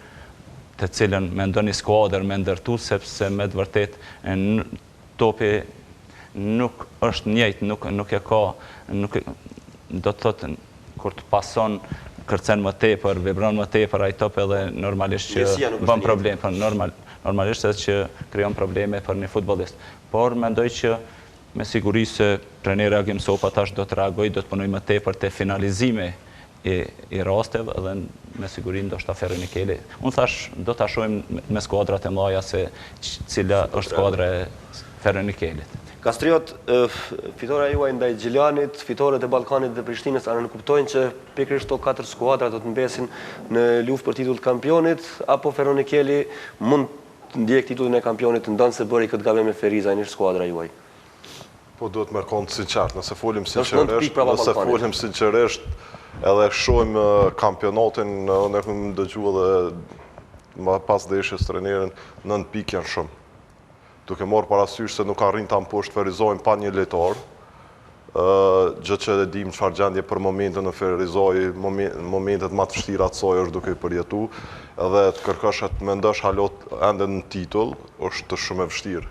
të cilën mendon një skuadër me ndërtu, sepse me të vërtet topi nuk është njëjtë, nuk e ka, do të thotë kur të pason kërcen më tepër, vibron më tepër ai top edhe normalisht që bën problem, normalisht edhe që krijon probleme për një futbollist. Por mendoj që me siguri se trajneri Agim Sopa tash do të reagojë, do të punojë më tepër te finalizimi I rasteve dhe me siguri ndoshta Feronikeli. Unë thash do ta shohim me skuadrat e mëdha se cila është skuadra Feronikelit. Kastriot, fitore juaj ndaj Gjilanit, fitoret e Ballkanit dhe Prishtinës, anë në kuptojnë që pikërisht to 4 skuadra do të mbesin në luftë për titull kampionit, apo Feronikeli mund të ndjek titullin e kampionit ndonë se bëri këtë gabim me Feriza në skuadra juaj? Po duhet me konë sinqert, nëse folim sinqerisht, edhe shohim kampionatin, ne këmë dëgju edhe pas deshjes trenerin, 9 pikë janë shumë. Duke morë parasysh se nuk arrin ta mposhtë Ferizojnë pa një lojtar, gjë që e dim çfarë gjendje për momentën në Ferizoj, momentet më të vështira të saj është duke i përjetu, edhe të kërkosh të mendosh halot ende në titull, është shumë e vështirë.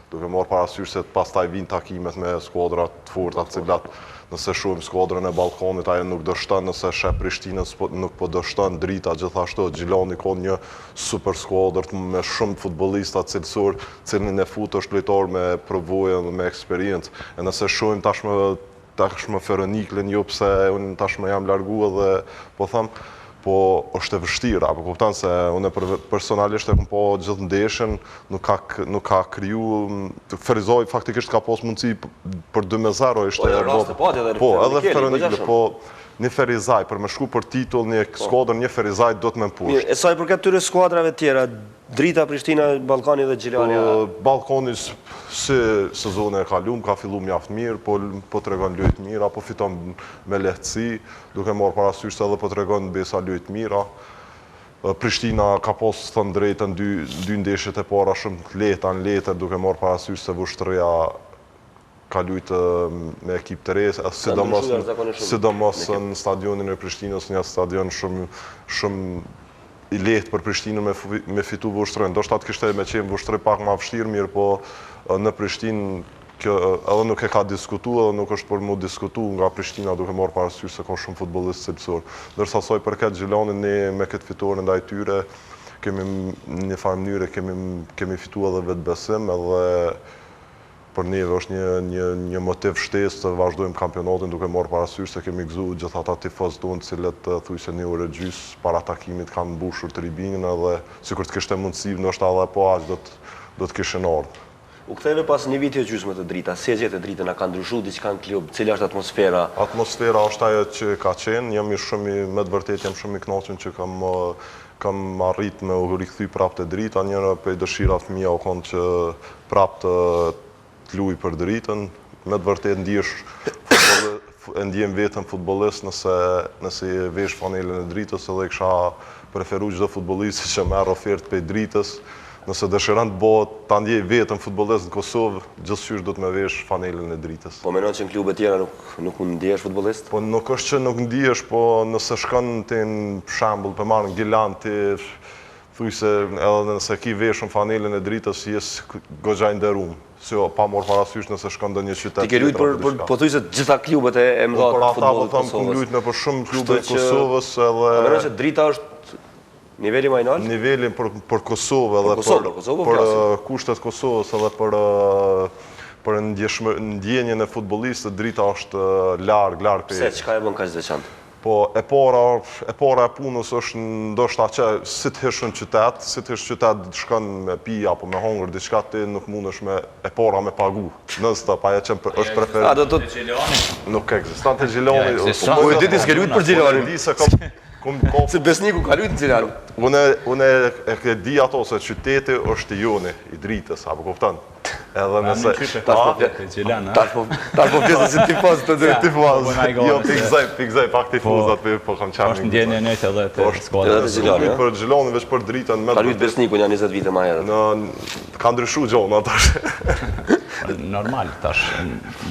Duke marrë parasysh se pastaj vijnë takimet me skuadra të forta, të cilat nëse shohim skuadrën e Ballkanit, ajo nuk do shton, nëse sheh Prishtinën nuk po do shton, Drita gjithashtu, Gjilani ka një super skuadër me shumë futbollista cilësor, cilin e fut është lojtar me përvojë dhe me eksperiencë. E nëse shohim tashmë Feroniklin, jo pse unë tashmë jam largu edhe po them, po është e vështirë, apo kupton se unë personalisht e kam po gjithë ndeshjen, nuk ka kriju, Ferizoj faktikisht ka pas mundësi për 2-0 ishte po, edhe Feronikli, po një Ferizaj, për me shku për titull, një skuadër, një Ferizaj do të me mpushtë. E sa i përket këtyre skuadrave tjera, Drita, Prishtina, Ballkani dhe Gjilani? Ballkani si sezone e kalum, ka fillu mjaft mirë, po tregon lojë mirë, apo fiton me lehtësi, duke marrë parasysh se edhe po tregon besa lojë mira. Prishtina ka pas thënë drejtën dy ndeshjet e para shumë të lehta, duke marrë parasysh se Vushtëria ka lujtë me ekip të resë, sidomos në stadionin e Prishtinës, një stadion shumë i lehtë për Prishtinën me fitu Vushtërën. Do shtatë kishte me qenë Vushtërë pak ma vështirë, mirë po në Prishtinë edhe nuk e ka diskutu, edhe nuk është për mu diskutu nga Prishtina duke marrë parasysh se ka shumë futbollistë cilësor. Ndërsa saj përket Gjilanit, ne me këtë fitore ndaj tyre, kemi një farë mënyre, kemi fitu edhe vetë besim, edhe për neve është një motiv shtesë të vazhdojmë kampionatin duke marrë parasysh se kemi gëzu gjithë ata tifos tonë cilët thujse një orë gjysë para takimit kanë mbushur tribinën edhe sikur të kishte mundësi, ndoshta edhe po aq do të kishin ardhur. U ktheve pas një viti e gjysmë të Drita, si e gjetë Dritën, a ka ndryshuar diçka në klub, cila është atmosfera? Atmosfera është ajo që ka qenë, me të vërtetë jam shumë i kënaqur që kam arrit me u rikthy prapë te Drita, njëra prej dëshirat mia u konë që prapë të luaj për Dritën, me të vërtetë ndjem vetëm futbollist nëse vesh fanelën e Dritës, edhe kisha preferuar çdo futbollist që merr ofertë prej Dritës. Nëse dëshiron të bëhet ta ndjej vetëm futbollist në Kosovë, gjithsesi do të më vesh fanelën e Dritës. Po mendon që në klube tjera nuk mund ndihesh futbollist? Po nuk është që nuk ndihesh, po nëse shkon ti për shembull, për marrën Gilan ti thujse edhe nëse ki veshën fanelën e Dritës, jes goxha i nderuar. Pa morë parasysh nëse shkon ndonjë qytet. Ti ke luajtur për pothuajse të gjitha klubet e mëdha të futbollit të Kosovës. Kam luajtur në për shumë klube të Kosovës edhe. Mendon që Drita është niveli më i lartë? Nivelin për Kosovë edhe për kushtet Kosovës edhe për ndjenjen e futbollistët, Drita është larg pe. Pse çka e bën kaq të veçantë? Po e para e punës është ndoshta që si të hysh në qytet, të shkon me pi apo me hongër diçka ti nuk mundesh me e para me pagu. Nëse pa ja çem është preferuar. A do të nuk ekziston te Gjilani. Po e ditë se ke luajtur për Gjilanin. Di se kam se besniku ka luajtur në Gjilan. Unë e di ato se qyteti është i joni, i Dritës, apo kupton? Edhe nëse tash po pjesë si tifoz të dy tifoz. Jo pikzaj pak tifozat po kam çfarë. Është ndjenja e edhe te skuadra e Gjilanit. Për Gjilanin veç për Dritën me. Ka luajtur besnikun janë 20 vite më herët. Ka ndryshuar gjona tash. Normal tash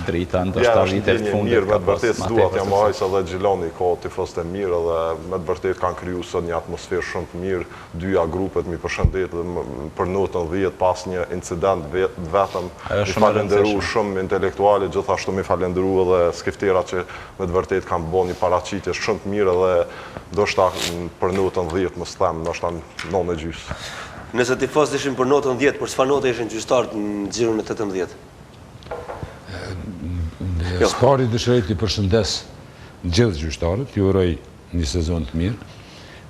Drita ndoshta vitet e fundit ka pas më duat jam ajs edhe Gjilani ka tifoz të mirë edhe me të vërtetë kanë krijuar sot një atmosferë shumë të mirë, dyja grupet mi përshëndet për notën 10 pas një incident vetëm mi falenderu shumë intelektuale, gjithashtu mi falenderu edhe skifterat që me të vërtetë kanë bërë një paraqitje shumë të mirë edhe ndoshta për notën 10 mos them, ndoshta 9.5. Nëse tifozët ishin për notën 10, për çfarë note ishin gjyqtarët në xhiron e 18? Spari dëshiroj t'i përshëndes gjithë gjyqtarët, ju uroj një sezon të mirë.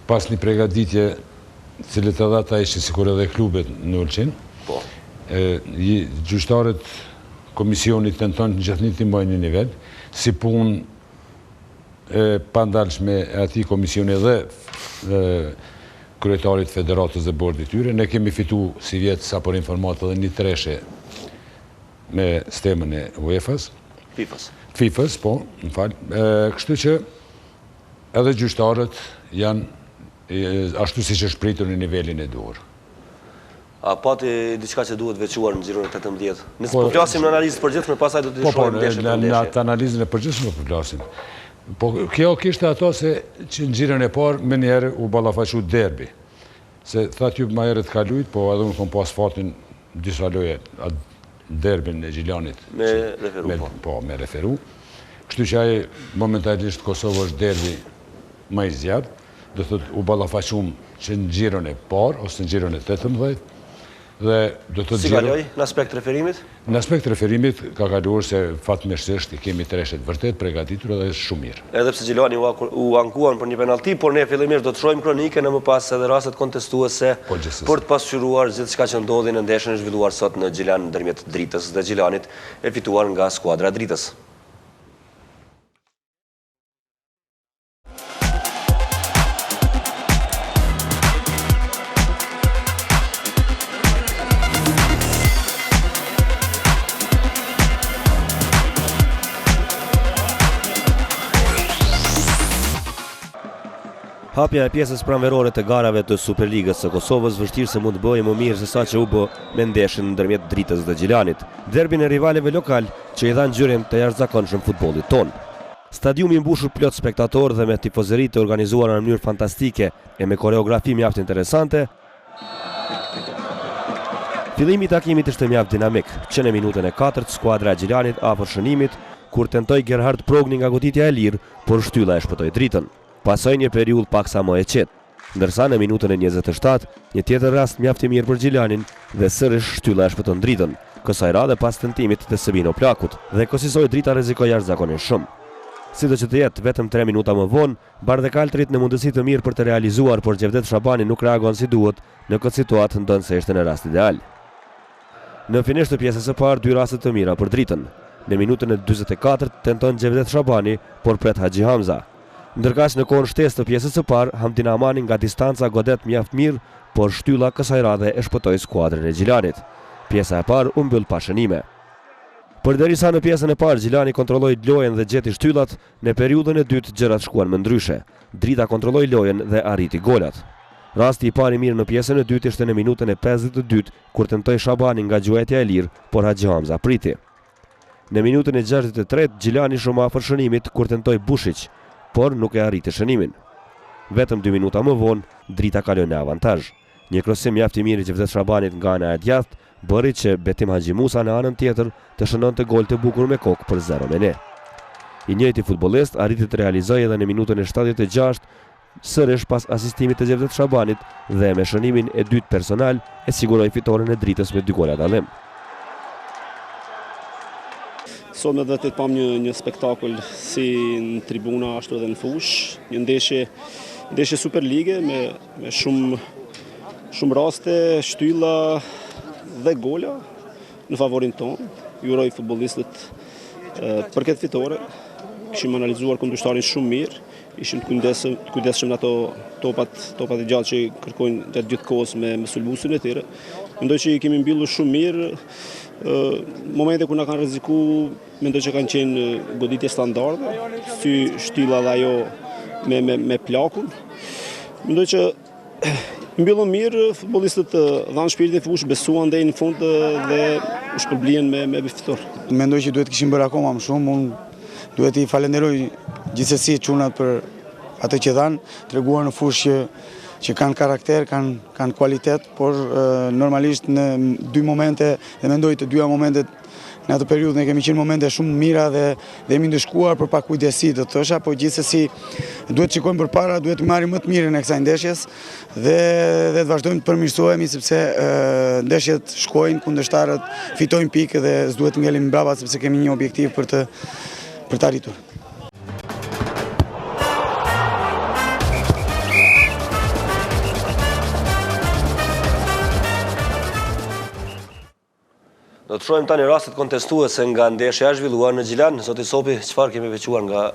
Pas një përgatitje, cilët edhe ata ishin sikur edhe klubet në Ulqin, Gjyqtarët komisionit tenton gjithnjë të mbajnë një nivel, si punë pandalshme e atij komisioni dhe kryetarit federatës dhe bordit tyre. Ne kemi fitu si vjetë sa për informatë edhe një treshe me stemën e UEFA-s. FIFA-s, po, në falë. Kështu që edhe gjyqtarët janë ashtu si që shpritur në nivelin e duhur. A pati diçka që duhet veçuar në xhiron e 18? Nëse po flasim në analizë përgjithshme, pastaj do të shohim ndeshje për ndeshje. Në atë analizën e përgjithshme po flasim. Po kjo kishte ato se që në xhiron e parë më njëherë u ballafaqu derbi. Se thatë ju më herët kalujt, po edhe unë kom pas fatin disa loje derbin e Gjilanit. Me referu, po. Po, me referu. Kështu që aje momentalisht Kosovë është derbi më i zjarë, do thot u ballafaqum që në xhiron e parë ose në xhiron e 18. Dhe do të si kaloj në aspekt referimit? Në aspekt referimit ka kaluar se fatmirësisht i kemi treshet vërtet përgatitur edhe shumë mirë. Edhe pse Gjilani u ankuan për një penalti, por ne fillimisht do të shohim kronikën e më pas edhe rastet kontestuese për të pasqyruar gjithçka që ndodhi në ndeshjen e zhvilluar sot në Gjilan ndërmjet Dritës dhe Gjilanit e fituar nga skuadra Dritës. Hapja e pjesës pranverore të garave të Superligës së Kosovës vështirë se mund të bëjë më mirë se sa që u bë me ndeshjen ndërmjet Dritës dhe Gjilanit, derbin e rivaleve lokal që i dhan ngjyrën të jashtëzakonshëm futbollit ton. Stadiumi mbushur plot spektatorë dhe me tifozëri të organizuara në mënyrë fantastike e me koreografi mjaft interesante. Fillimi i takimit ishte mjaft dinamik, që në minutën e 4 skuadra e Gjilanit afër shënimit kur tentoi Gerhard Progni nga goditja e lirë, por shtylla e shpëtoi Dritën. Pasoj një periudhë paksa më e qetë, ndërsa në minutën e 27, një tjetër rast mjaft i mirë për Gjilanin dhe sërish shtylla e shpëton Dritën, kësaj radhe pas tentimit të Sebino Plakut dhe kësaj Drita rrezikoi jashtëzakonisht shumë. Sido që të jetë vetëm 3 minuta më vonë, Bardhekaltrit në mundësi të mirë për të realizuar, por Gjevdet Shabani nuk reagon si duhet në këtë situatë ndonë ishte në rast ideal. Në finisht të pjesës së parë, 2 raste të mira për Dritën. Në minutën e 44 tenton Gjevdet Shabani, por pret Haxhi Hamza. Ndërkaq në kohën shtesë të pjesës së parë, Hamdin Amani nga distanca godet mjaft mirë, por shtylla kësaj radhe e shpëtoi skuadrën e Gjilanit. Pjesa e parë u mbyll pa shënime. Përderisa në pjesën e parë Gjilani kontrolloi lojën dhe gjeti shtyllat, në periudhën e dytë gjërat shkuan më ndryshe. Drita kontrolloi lojën dhe arriti golat. Rasti i parë i mirë në pjesën e dytë ishte në minutën e 52 kur tentoi Shabani nga gjuetja e lirë, por Haxhi Hamza priti. Në minutën e 63 Gjilani shumë afër shënimit kur tentoi Bushić, por nuk e arriti shënimin. Vetëm 2 minuta më vonë, Drita kaloi në avantazh. Një krosim mjaft i mirë i Gjevdet Shabanit nga ana e djathtë bëri që Betim Haxhi Musa në anën tjetër të shënonte gol të bukur me kokë për 0-1. I njëjti futbollist arriti të realizojë edhe në minutën e 76, sërish pas asistimit të Gjevdet Shabanit dhe me shënimin e dytë personal e siguroi fitoren e Dritës me 2 gola dallim. Sot me vërtet pam një spektakull si në tribuna ashtu edhe në fush, një ndeshje Superlige me shumë raste, shtylla dhe gola në favorin tonë. Ju uroj futbollistët për këtë fitore. Kishim analizuar kundërshtarin shumë mirë, ishim të kujdesshëm në ato topat e gjallë që kërkojnë gjatë gjithë kohës me sulmuesin e tyre. Mendoj që i kemi mbyllur shumë mirë. Momente kur na kanë rreziku, mendoj që kanë qenë goditje standarde, si shtylla dhe ajo me plakun. Mendoj që mbyllën mirë, futbollistët dhanë shpirtin fush, besuan deri në fund dhe u shpërblihen me fitor. Mendoj që duhet kishim bërë akoma më shumë, unë duhet i falenderoj gjithsesi çunat për atë që dhanë, treguar në fushë që kanë karakter, kanë kualitet, por normalisht në 2 momente, dhe mendoj të 2 momentet në atë periudhë ne kemi qenë momente shumë mira dhe jemi ndëshkuar për pak kujdesi të thosha, por gjithsesi duhet shikojmë përpara, duhet të marrim më të mirën e kësaj ndeshjes dhe të vazhdojmë të përmirësohemi sepse ndeshjet shkojnë, kundërshtarët fitojnë pikë dhe s'duhet të ngelim mbrapa sepse kemi një objektiv për të arritur. Do të shohim tani rastet kontestuese nga ndeshja e zhvilluar në Gjilan. Zoti Sopi, çfarë kemi veçuar nga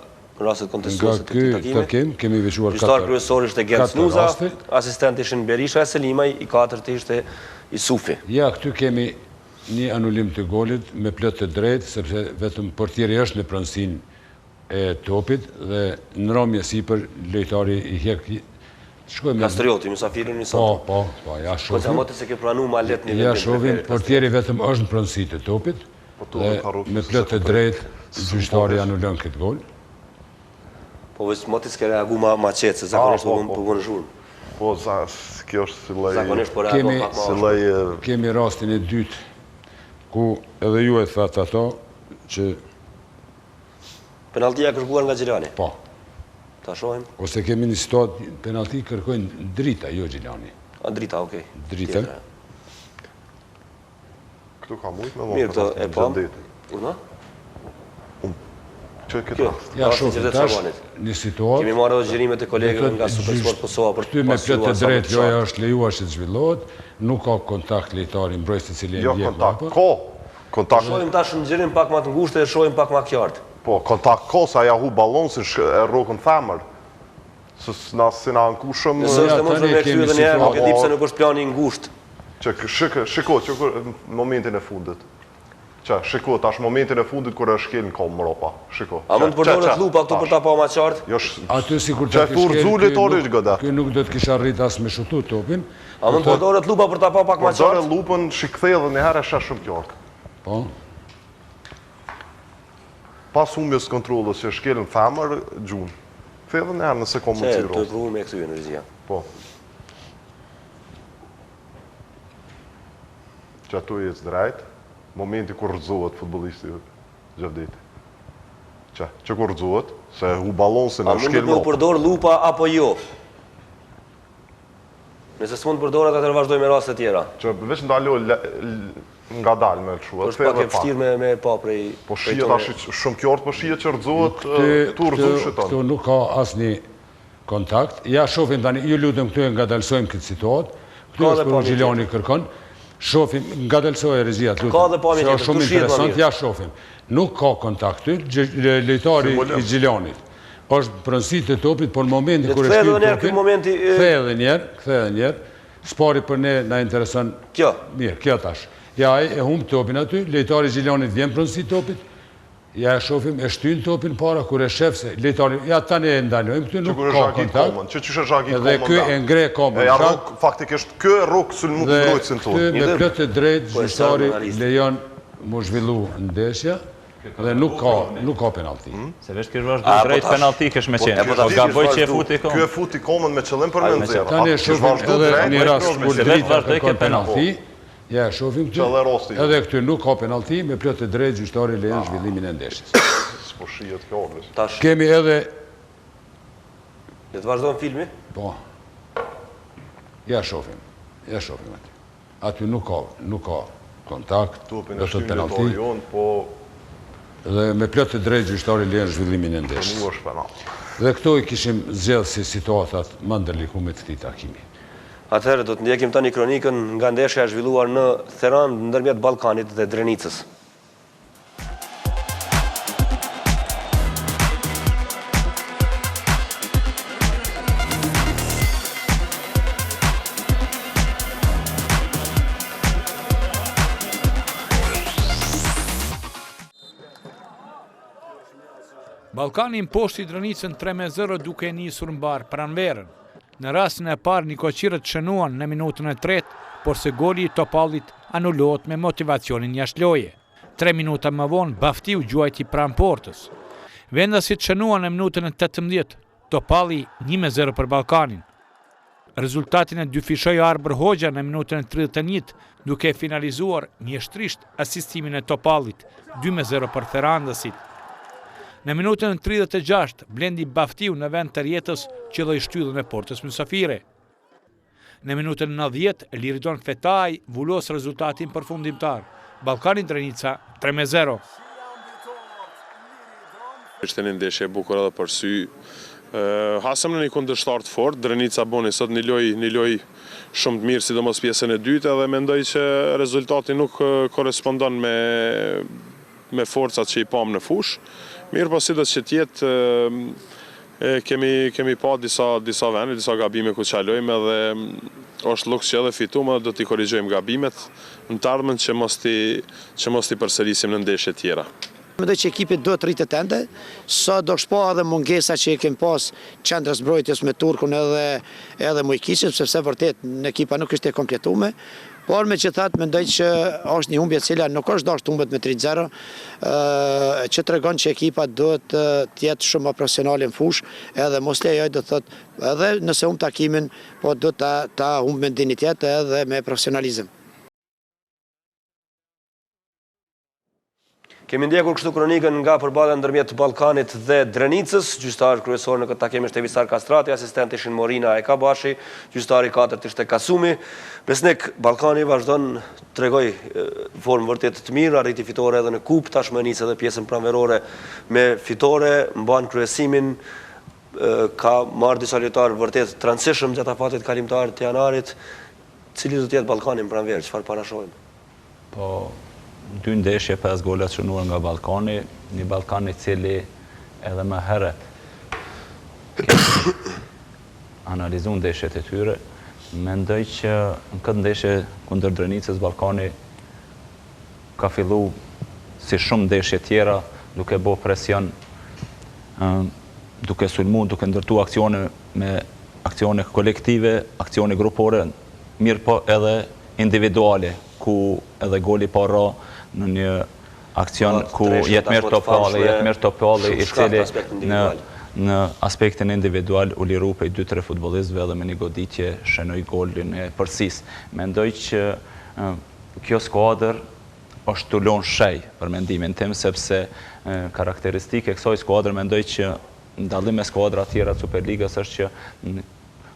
rastet kontestuese të këtij takimi? Kemi veçuar Gjyqtar kryesor ishte Gent Snuza, asistent ishin Berisha e Selimaj, i katërt ishte Isufi. Ja, këtu kemi një anulim të golit me plot të drejtë, sepse vetëm portieri është në pronësinë e topit dhe në rromje sipër lojtari i hjek. Kastrioti, Musafirin i sot. Po, ja shohim. Po çamote se ke pranuar ma let një Ja shohim, portieri vetëm është në pronësi të topit dhe me plot të drejtë gjyqtari anulon këtë gol. Po veç moti s'ke reagu ma qetë, se zakonisht po bënë zhurmë. Po, kjo është si lej... Zakonisht po reagu pak ma është. Kemi rastin e dytë, ku edhe ju e thatë ato, që... Penaltia kërkuar nga Gjilani? Po. Ta shohim. Ose kemi një situatë, penalti kërkojnë drita, jo Gjilani. A, drita, okej. Drita. Këtu ka mujtë me mirë këto e pam. Una? Që këtë rast? Ja, shohim tash, një situatë. Kemi marrë dhe gjërimet e kolegëve nga Supersport Kosova për të pasuar sa më të qartë. Është lejuar që të zhvillohet, nuk ka kontakt lojtari mbrojtës i cili e ndjek mbrapa. Kontakt. Shohim tash në gjërim pak më të ngushtë e shohim pak më qartë. Po, kontakt kosa ja hu balon si e rrokën femër. Se si na nkushëm... Nëse është të mund të me këthy edhe njerë, nuk e di pse nuk është plani ngushtë. Shiko, që në momentin e fundit. Shiko, tash momentin e fundit kër e shkel në komë mropa. Shiko. A mund të përdojnë lupa këtu për ta pa ma qartë? Aty si kur të kishkel, kjo nuk do të kisha rrit as me shutu topin. A mund të përdojnë lupa për ta pa pak ma qartë? Përdojnë lupën, shikthej dhe njëherë e shesh shumë qartë. Po. Pas humbjes kontrolës që shkelën femër, gjunë. Këthej dhe njëherë nëse komë të të pruhu me këthy energjia. Po. Që ato jetës drejtë, momenti kur rëzohet futbolisti Gjavdeti. Që kur rëzohet, se hu balonsin e shkelë A mund të përdor lupa apo jo? Nëse s'mund të përdorat, atër vazhdoj me rastet tjera. Që veç ndaloj nga dalë me lëshua. është pak e fështirë me pa prej... Po shijet ashtë shumë kjartë, po shijet që rëzohet, tu rëzohet shëton. Këtu nuk ka asni kontakt. Ja shofim tani, ju lutëm këtu e nga dalsojmë këtë situatë. Këtu është për Gjilani kërkon. Shofim, nga dalsoj e rezijat lutëm. Ka dhe pami tjetër, shumë interesant, ja shofim. Nuk ka kontakt këtu, lejtari i Gjilanit. është pronësit të topit, por në momentin kër e shkrim topin, këthe edhe njerë, spari për ne na intereson... Kjo? Mirë, kjo tash. Ja e humë topin aty, lejtari Gjiljanit vjen pronësit topit, ja e shofim, e shtynë topin para, kër e shef se lejtari... Ja tani e ndalojmë, këtu nuk ka kontakt, edhe kjo e ngre komën. E arrok, faktikisht, kjo e rrok së nuk mbrojtësin tonë. Këtu me plët e drejt, gjyqtari lejon mu zhvillu ndeshja, dhe nuk ka penalti. Se vesh kërë vazhdo drejt penalti kësh me qenë. O gaboj që e futi komën. Kjo e futi komën me qëllim për me nëzirë. Tani e shofim edhe një rast kur drita kërkon penalti. Ja, shofim këtu. Edhe këtu nuk ka penalti, me plot e drejt gjyqtari lejon zhvillimin e ndeshjes. S'po shijet kjo orlis. Kemi edhe... Dhe të vazhdojnë filmi? Po. Ja shofim. Ja shofim aty. Aty nuk ka kontakt, do të penalti. Dhe me plot të drejt gjyqtari lejon zhvillimin e ndeshjes. Dhe këto i kishim zgjedhë si situatat më ndërlikume të këtij takimi. Atëherë do të ndjekim tani kronikën nga ndeshja e zhvilluar në Theran ndërmjet Ballkanit dhe Drenicës. Ballkani imposhti Drenicën 3-0 duke nisur mbar pranverën. Në rastin e parë Nikoqirët shënuan në minutën e tretë, por se goli i Topallit anulohet me motivacionin jashtëloje. 3 minuta më vonë Baftiu gjuajti pranë portës. Vendasit shënuan në minutën e 18, Topalli 1-0 për Ballkanin. Rezultatin e dyfishoi Arbër Hoxha në minutën e 31, duke finalizuar mjeshtrisht asistimin e Topallit 2-0 për Therandasit. Në minutën 36, blendi Baftiu në vend të rjetës qëlloi shtyllën e portës mysafire. Në minutën 90, Liridon Fetaj vullos rezultatin përfundimtar. Ballkani Drenica 3-0. Ishte një ndeshje e bukur edhe për sy, Hasëm në një kundërshtar të fort, Drenica boni sot një loj shumë të mirë, sidomos pjesën e dytë, edhe mendoj që rezultati nuk korespondon me forcat që i pam në fush. Mirë po si do që tjetë, kemi pa disa vende, disa gabime ku qalojmë edhe është lukës që edhe fitumë dhe do t'i korrigjojmë gabimet në të ardhmen që mos t'i përsërisim në ndeshje tjera. Mendoj që ekipit do të rritet ende, sa do shpa edhe mungesa që i kem pas qendrës mbrojtjes me Turkun edhe Mujkiqit, sepse vërtet në ekipa nuk ishte e kompletume. Por me që thatë, mendoj që është një humbje cila nuk është dashur të humbet me 3-0, që tregon që ekipa duhet të jetë shumë më profesionale në fush, edhe mos lejoj do të thotë, edhe nëse humb takimin, po duhet ta humb me dignitet edhe me profesionalizëm. Kemi ndjekur kështu kronikën nga përballja ndërmjet Ballkanit dhe Drenicës, gjyqtar kryesor në këtë takim ishte Visar Kastrati, asistenti ishin Morina e Kabashi, gjyqtari i katërt ishte Kasumi. Besnik, Ballkani vazhdon tregoj formë vërtet të mirë, arriti fitore edhe në kupë, tashmë nis edhe pjesën pranverore me fitore, mban kryesimin, ka marrë disa lojtarë vërtet të rëndësishëm gjatë afatit kalimtar të janarit. Cili do të jetë Ballkani në pranverë, çfarë parashohim? Po 2 ndeshje, 5 gola të shënuar nga Ballkani, një Ballkani cili edhe më herët analizuar ndeshjet e tyre. Mendoj që në këtë ndeshje kundër Drenicës Ballkani ka fillu si shumë ndeshje tjera, duke bo presion, duke sulmu, duke ndërtu aksione me aksione kolektive, aksione grupore, mirë po edhe individuale, ku edhe goli para në një aksion ku Jetmir Topalli i cili në aspektin individual u liru prej 2-3 futbolistëve dhe me një goditje shënoi golin e përsis. Mendoj që kjo skuadër është tulon shej për mendimin tim, sepse karakteristike e kësaj skuadër mendoj që ndallim me skuadra tjera të Superligës është që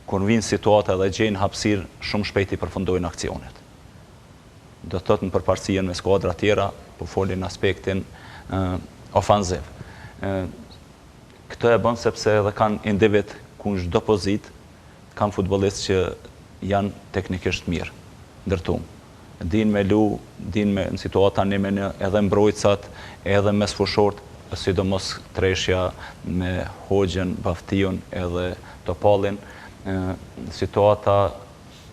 kur vinë situata dhe gjejnë hapësirë shumë shpejt i përfundojnë aksionet. Do të thotë në përparësien me skuadra tjera, po folin aspektin ofanziv. Këtë e bën sepse edhe kanë individ ku në çdo pozitë kanë futbollistë që janë teknikisht mirë, ndërtuar. Din me lu, din me në situata një edhe mbrojtësat, edhe mes fushort, sidomos treshja me Hoxhën, Baftion edhe Topallin, situata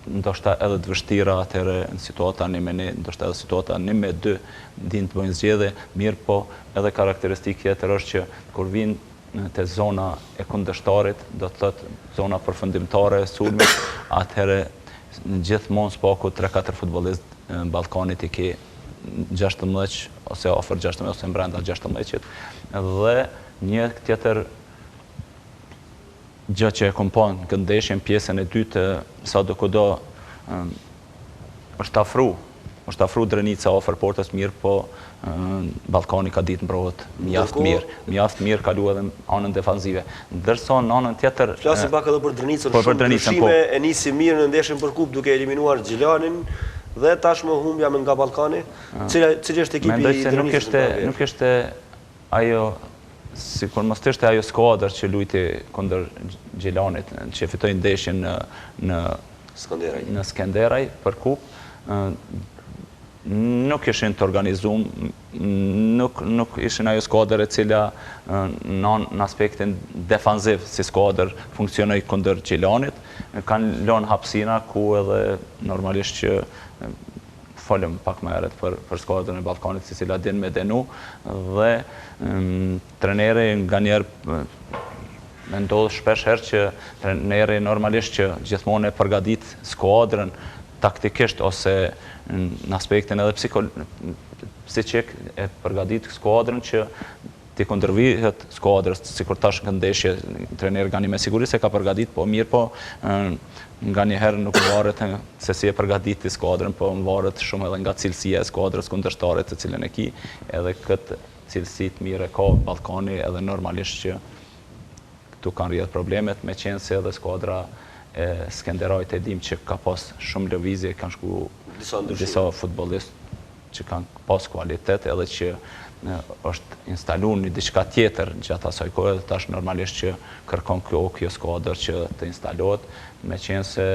ndoshta edhe të vështira atëre në situata 1-1, ndoshta edhe situata 1-2 din të bëjnë zgjedhje, mirë po edhe karakteristikë tjetër është që kur vinë te zona e kundërshtarit, do të thotë zona përfundimtare e sulmit, atëre gjithmonë spaku 3-4 futbollistë në Ballkanit i ke 16 ose afër 16 ose brenda 16-it. Dhe një tjetër gjë që e kom pa në këtë ndeshje në pjesën e dytë, sa do kudo është afru Drenica afër portës mirë, po Ballkani ka ditë mbrohet mjaft mirë, kalu edhe anën defanzive. Ndërsa në anën tjetër flasim pak edhe për Drenicën, shumë ndryshime e nisi mirë në ndeshjen për kupë duke eliminuar Gjilanin dhe tashmë humbja me nga Ballkani. Cili është ekipi i Drenicës? Nuk ishte ajo si kur mos ishte ajo skuadër që luajti kundër Gjilanit, që fitoi ndeshjen në Skenderaj për kupë, nuk ishin të organizuar, nuk ishin ajo skuadër e cila në aspektin defanziv si skuadër funksionoi kundër Gjilanit, kanë lënë hapësira ku edhe normalisht që folëm pak më herët për skuadrën e Ballkanit, si cila din me denu, dhe treneri nga njerë me ndodhë shpesh herë që treneri normalisht që gjithmonë e përgadit skuadrën taktikisht ose në aspektin edhe psiqik e përgadit skuadrën që ti kundërvihet skuadrës, si kur tash në ndeshje treneri gani me siguri se ka përgadit, po mirë po nga njëherë nuk më varet se si e përgaditi skuadrën, po më varet shumë edhe nga cilësia e skuadrës kundërshtarit të cilën e ki, edhe këtë cilësit mire ka Ballkani, edhe normalisht që këtu kanë rrjedh problemet, me qenë se edhe skuadra e Skenderajt e dim që ka pas shumë lëvizje, kanë shku disa futbollistë që kanë pas kualitet, edhe që është instalu një diçka tjetër gjatë asaj kohë, dhe tash normalisht që kërkon kjo skuadër që të instalohet, me qenë se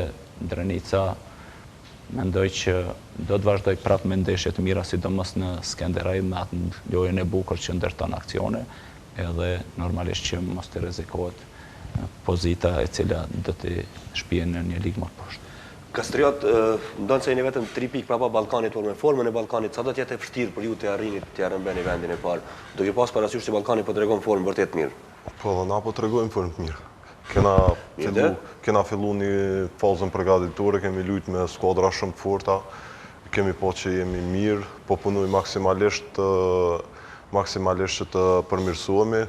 Drenica mendoj që do të vazhdoj prapë me ndeshje të mira, sidomos në Skenderaj me atë lojën e bukur që ndërton akcione, edhe normalisht që mos të rrezikohet pozita e cila do të shpihen në një ligë më poshtë. Kastriot, ndonë se jeni vetëm 3 pikë prapa Ballkanit, por me formën e Ballkanit, sa do t'jetë e vështirë për ju të arrinit të rrëmbeni vendin e parë? Do ju pas parasysh që Ballkani po tregon formë vërtet mirë. Po, dhe na po tregojmë formë të mirë. Kena fillu një fazën përgatitore, kemi luajtur me skuadra shumë të forta, kemi po që jemi mirë, po punojmë maksimalisht që të përmirësohemi.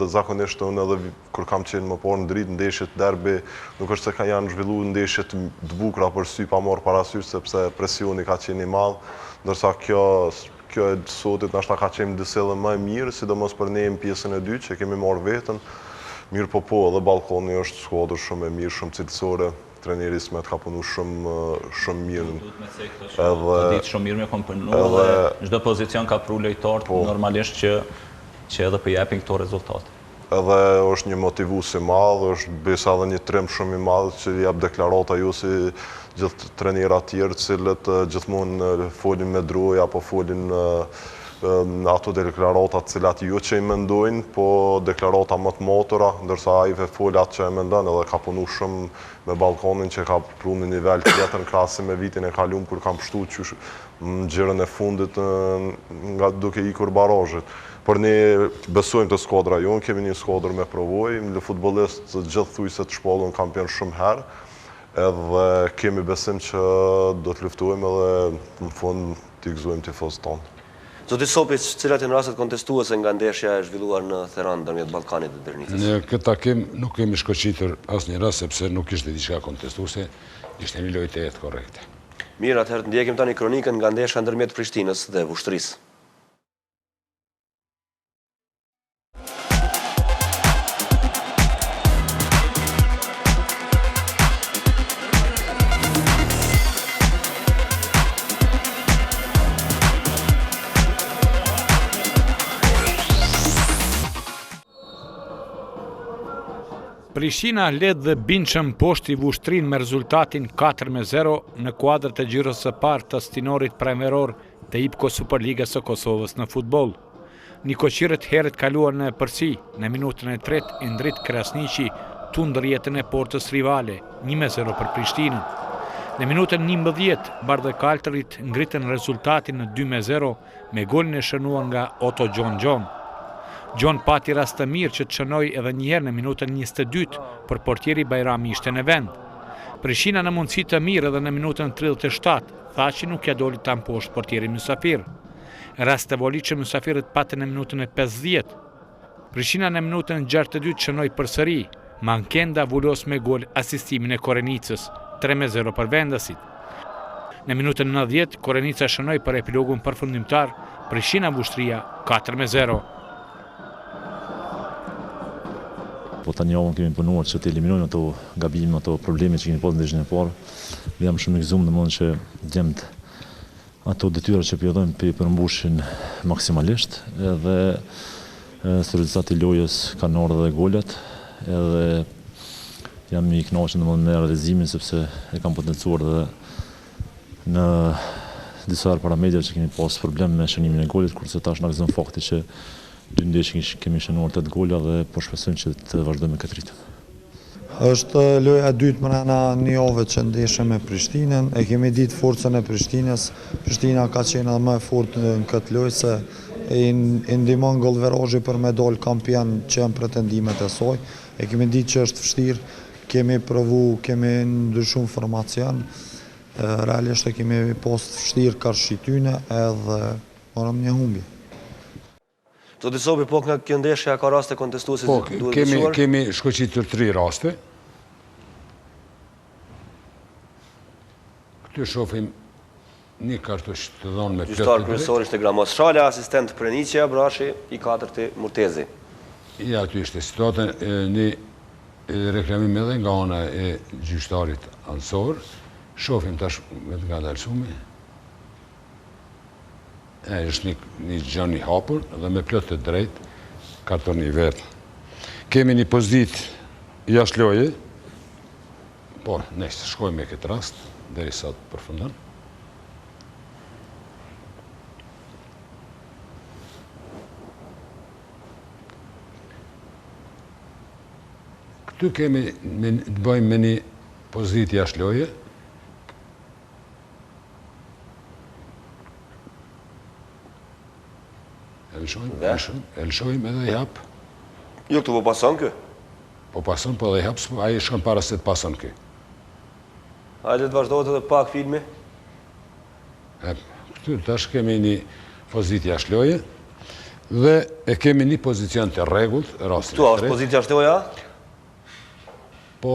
Zakonisht unë edhe kur kam qenë më parë në dritë ndeshjet derbi, nuk është se janë zhvilluar ndeshjet të bukura për sy pa marrë parasysh sepse presioni ka qenë i madh, ndërsa kjo e sotit nashta ka qenë disa edhe më e mirë, sidomos për ne në pjesën e dytë që kemi marrë veten. Mirë po, edhe Ballkani është skuadër shumë e mirë, shumë cilësore. Treneri Ismet ka punu shumë mirë. Ka ditë shumë mirë me komponu dhe çdo pozicion ka pru lojtarët normalisht që edhe përjepin këto rezultate. Edhe është një motivues i madh, është besa edhe një trim shumë i madh që jep deklarata ju si gjithë trenerat tjerë, cilët gjithmonë folin me droj apo folin ato deklaratat cilat ju që i mendojnë, po deklarata më të motora, ndërsa ai fol atë që e mendon, edhe ka punu shumë me Ballkanin që ka pru në nivel tjetër në krahasim me vitin e kaluar kur kam pështu që në gjerën e fundit nga duke ikur barazhet. Por ne besojmë të skuadra jonë, kemi një skuadër me provojë, në futbollistë gjithë thujse të shpallur kampion shumë herë, edhe kemi besim që do të luftojmë edhe në fund të gëzojmë tifozët tonë. Zoti Sopic, cilat janë rastet kontestuese nga ndeshja e zhvilluar në Theran ndërmjet Ballkanit dhe Dernicës? Në këtë takim nuk kemi shkëlqitur asnjë rast sepse nuk ishte diçka kontestuese, ishte një lojë të korrekte. Mirë, atëherë të ndjekim tani kronikën nga ndeshja ndërmjet Prishtinës dhe Vushtrrisë. Prishtina ledh dhe binçëm poshtë i Vushtrinë me rezultatin 4-0 në kuadrët e gjyrës së parë të stinorit premëror të IPCO Superligës së Kosovës në futboll. Nikoqirët herët kaluar në përsi, në minutën e 3 i ndrit Krasniqi tundër jetën e portës rivale, 1-0 për Prishtinën. Në minutën 11, bardhëkaltërit ngritën rezultatin në 2-0 me golin e shënuar nga Oto Gjon. Gjon pati rast të mirë që të shënoi edhe njëherë në minutën 22, për portieri Bajrami ishte në vend. Prishtina në mundësi të mirë edhe në minutën 37, tha që nuk ja doli tan poshtë portieri Mysafir. Rast të voli që Mysafirët patën në minutën e 50. Prishtina në minutën 62 shënoi përsëri, Mankenda vulos me gol asistimin e Korenicës, 3-0 për vendasit. Në minutën 90, Korenica shënoi për epilogun përfundimtar, Prishtina-Vushtria 4-0. Po ta njavën kemi punuar që të eliminojmë ato gabime, ato probleme që kemi pas në ndeshjen e parë. Dhe jam shumë i gëzuar domosdoshmë që djemt ato detyra që pjodojmë përmbushin maksimalisht, edhe së rezultati i lojës kanë ardhur dhe golat, edhe jam i kënaqur domosdoshmë me realizimin sepse e kam potencuar dhe në disa parametra që kemi pas problem me shënimin e golit, kurse tash na gëzon fakti që 2 ndeshje kemi shënuar 8 gola dhe po shpresojmë që të vazhdojmë me këtë ritëm. Është loja e dytë mrena një javë që ndeshëm me Prishtinën, e kemi ditë forcën e Prishtinës. Prishtina ka qenë edhe më e fortë në këtë lojë se i ndihmon gollverazhi për me dal kampion që janë pretendimet e saj. E kemi ditë që është vështirë, kemi provu, kemi ndryshuar formacion. Realisht e kemi pas vështirë karshitune edhe morëm një humbje. Zoti Sopi, po nga kjo ndeshja ka raste kontestuese që duhet të shquar? Kemi shkëlqitur 3 raste. Këtu shohim një kartush të dhënë me plot. Gjyqtar kryesor ishte Gramos Shala, asistent Prenicia Brashi, i 4 Murtezi. Ja, aty ishte situata një reklamim edhe nga ana e gjyqtarit Ansor. Shohim tash me të ngadalësuar. është një gjën i hapur dhe me plot të drejt karton i verdh. Kemi një pozitë jashtë loje, po ne shkojmë me këtë rast derisa të përfundon. Këtu kemi të bëjmë me një pozitë jashtë loje. Elshojmë edhe jap. Jo, këtu po pason kë? Po pason, po edhe jap, aji shkon para se të pason kë. Hajde të vazhdojtë edhe pak filmi. Këtu tash kemi një pozitë jashtë loje dhe e kemi një pozicion të rregullt, rastin e Këtu është pozitë jashtë loja? Po,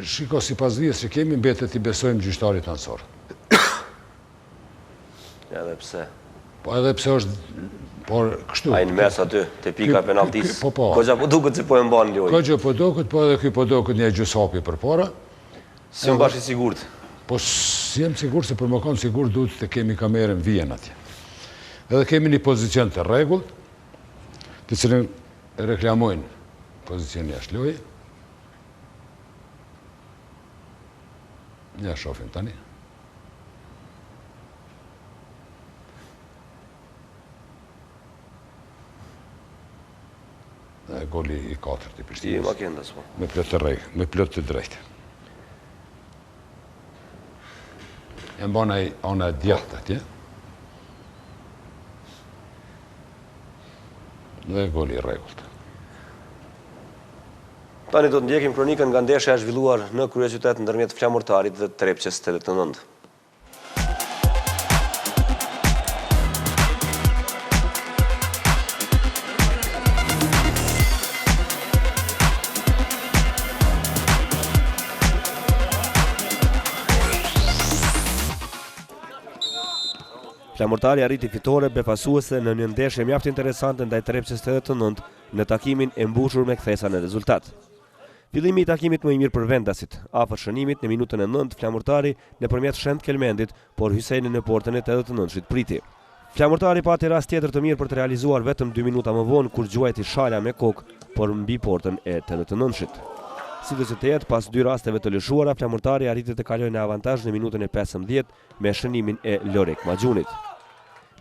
shiko si pas dijes që kemi, mbetet i besojmë gjyqtarit ansor. Edhe pse? Po edhe pse është, por kështu. A i në mes aty, të pika penaltis. Po. Kogja po duket si po e mban lojë. Kogja po duket, po edhe ky po duket një gjyshapi për para. Si më bash i sigurt? Po si jem sigurt se për më konë sigurt duhet të kemi kamerën vijen atje. Edhe kemi një pozicion të rregullt, të cilën reklamojnë pozicion jashtë loje. Ja shofim tani. Dhe goli i 4 i Prishtinës. I Makendas, po. Me plot të drejtë. E mbana ana djathtë atje. Dhe goli i rregullt. Tani do të ndjekim kronikën nga ndeshja e zhvilluar në kryeqytet ndërmjet Flamurtarit dhe Trepçes 89. Flamurtari arriti fitore befasuese në një ndeshje mjaft interesante ndaj Trepçes 89 në takimin e mbushur me kthesa në rezultat. Fillimi i takimit më i mirë për vendasit, afër shënimit në minutën e 9 Flamurtari nëpërmjet Shent Kelmendit, por Hyseni në portën e 89-shit priti. Flamurtari pati rast tjetër të mirë për të realizuar vetëm 2 minuta më vonë kur gjuajti shala me kokë, por mbi portën e 89-shit. Sidoqë të jetë, pas 2 rasteve të lëshuara, Flamurtari arriti të kalojë në avantazh në minutën e 15 me shënimin e Lorek Maxhunit.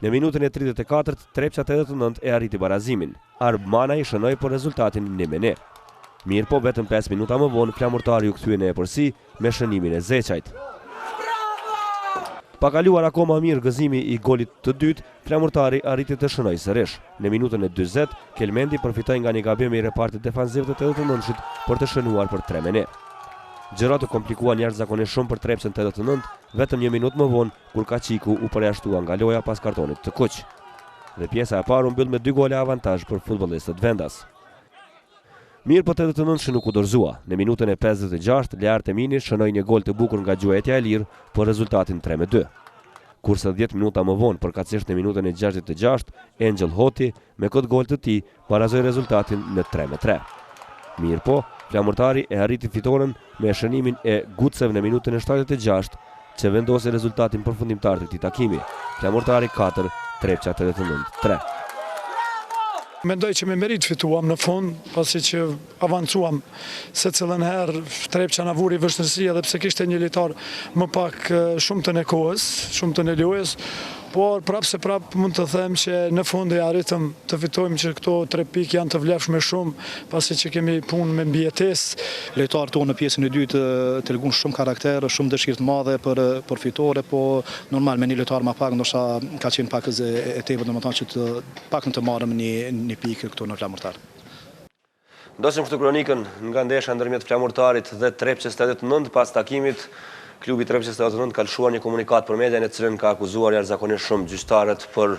Në minutën e 34, Trepça 89 e arriti barazimin. Arb Mana i shënoi për rezultatin 1-1. Mirë po, vetëm 5 minuta më vonë, Flamurtari u kthye në epërsi me shënimin e Zeçajt. Pa kaluar akoma mirë gëzimi i golit të dytë, Flamurtari arriti të shënoi sërish. Në minutën e 40, Kelmendi përfitoi nga një gabim i repartit defanziv të 89-shit për të shënuar për 3-1. Gjërat u komplikuan jashtëzakonisht shumë për Trepçën 89, vetëm 1 minutë më vonë kur Kaçiku u përjashtua nga loja pas kartonit të kuq. Dhe pjesa e parë u mbyll me 2 gole avantazh për futbollistët vendas. Mirë po 89 nuk u dorëzua. Në minutën e 56, Leart Emini shënoi një gol të bukur nga gjuetja e lirë për rezultatin 3-2. Kurse 10 minuta më vonë, përkatësisht në minutën e 66, Angel Hoti me këtë gol të tij barazoi rezultatin në 3-3. Mirë po, Flamurtari e arriti fitoren me shënimin e Gucev në minutën e 76, që vendosi rezultatin përfundimtar të këtij takimi. Flamurtari 4, Trepça 89 3. Mendoj që me merit fituam në fund, pasi që avancuam se cilën herë Trepça na vuri vështirësi edhe pse kishte një lojtar më pak shumë të në kohës, shumë të në lojës, por prap mund të them që në fund e arritëm të fitojmë që këto 3 pikë janë të vlefshme shumë, pasi që kemi punë me mbijetesë. Lojtarët tonë në pjesën e dytë treguan shumë karakter, shumë dëshirë të madhe për fitore, po normal me një lojtar më pak ndoshta ka qenë pak e tepër, domethënë që të pakën të marrëm një pikë këtu në Flamurtar. Ndosim këtë kronikën nga ndeshja ndërmjet Flamurtarit dhe Trepçes 89 pas takimit. Klubi Trepçes 89 ka lëshuar një komunikat për median e cilën ka akuzuar jashtëzakonisht shumë gjyqtarët për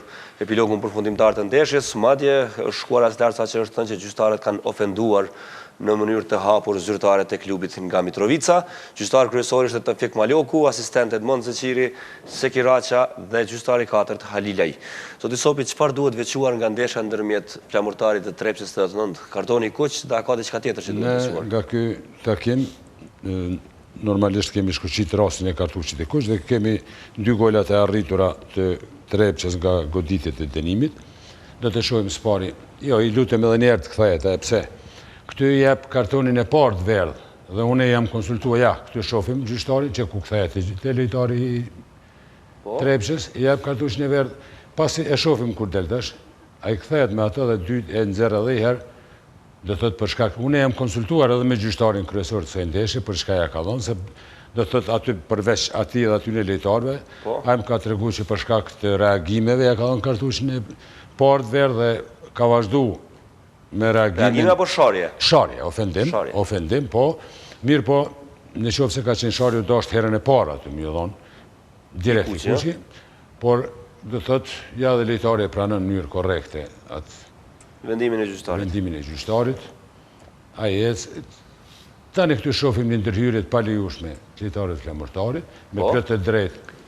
epilogun përfundimtar të ndeshjes. Madje është shkuar as lart sa që është thënë që gjyqtarët kanë ofenduar në mënyrë të hapur zyrtarët e klubit nga Mitrovica. Gjyqtar kryesor ishte Tefik Maloku, asistent Edmond Zeqiri, Sekiraqa dhe gjyqtari 4 Halilaj. Zoti Sopi, çfarë duhet veçuar nga ndeshja ndërmjet Flamurtarit dhe Trepçes 89? Kartoni i kuq, dhe ka diçka tjetër që duhet veçuar? Nga ky takim normalisht kemi shkuqit rastin e kartushit e kush dhe kemi 2 golat e arritura të Trepçës nga goditjet e dënimit. Do të shohim spari. Jo, i lutem edhe njerë të kthehet, pse? Këtu jep kartonin e parë të verdh dhe unë jam konsultua këtu shohim gjyqtarin që ku kthehet te lojtari i Trepçës, jep kartushin e verdh, pasi e shohim kur del tash, ai kthehet me ato dhe dy e nxjerr edhe një herë. Do thot për shkak, unë jam konsultuar edhe me gjyqtarin kryesor të kësaj ndeshje për çka ja ka dhënë, se do thot aty përveç atij dhe aty në lojtarëve, ai më ka treguar që për shkak të reagimeve ja ka dhënë kartushin e parë verdh dhe ka vazhduar me reagimin. Reagim apo sharje? Sharje, ofendim, po. Mirë po, në qoftë se ka qenë sharje, do është herën e parë aty më dhon direkt i kuqi, por do thot ja dhe lojtari e pranon në mënyrë korrekte atë vendimin e gjyqtarit. Ai tani këtu shohim një ndërhyrje të palejueshme të lojtarit flamurtarit, me plot të drejtë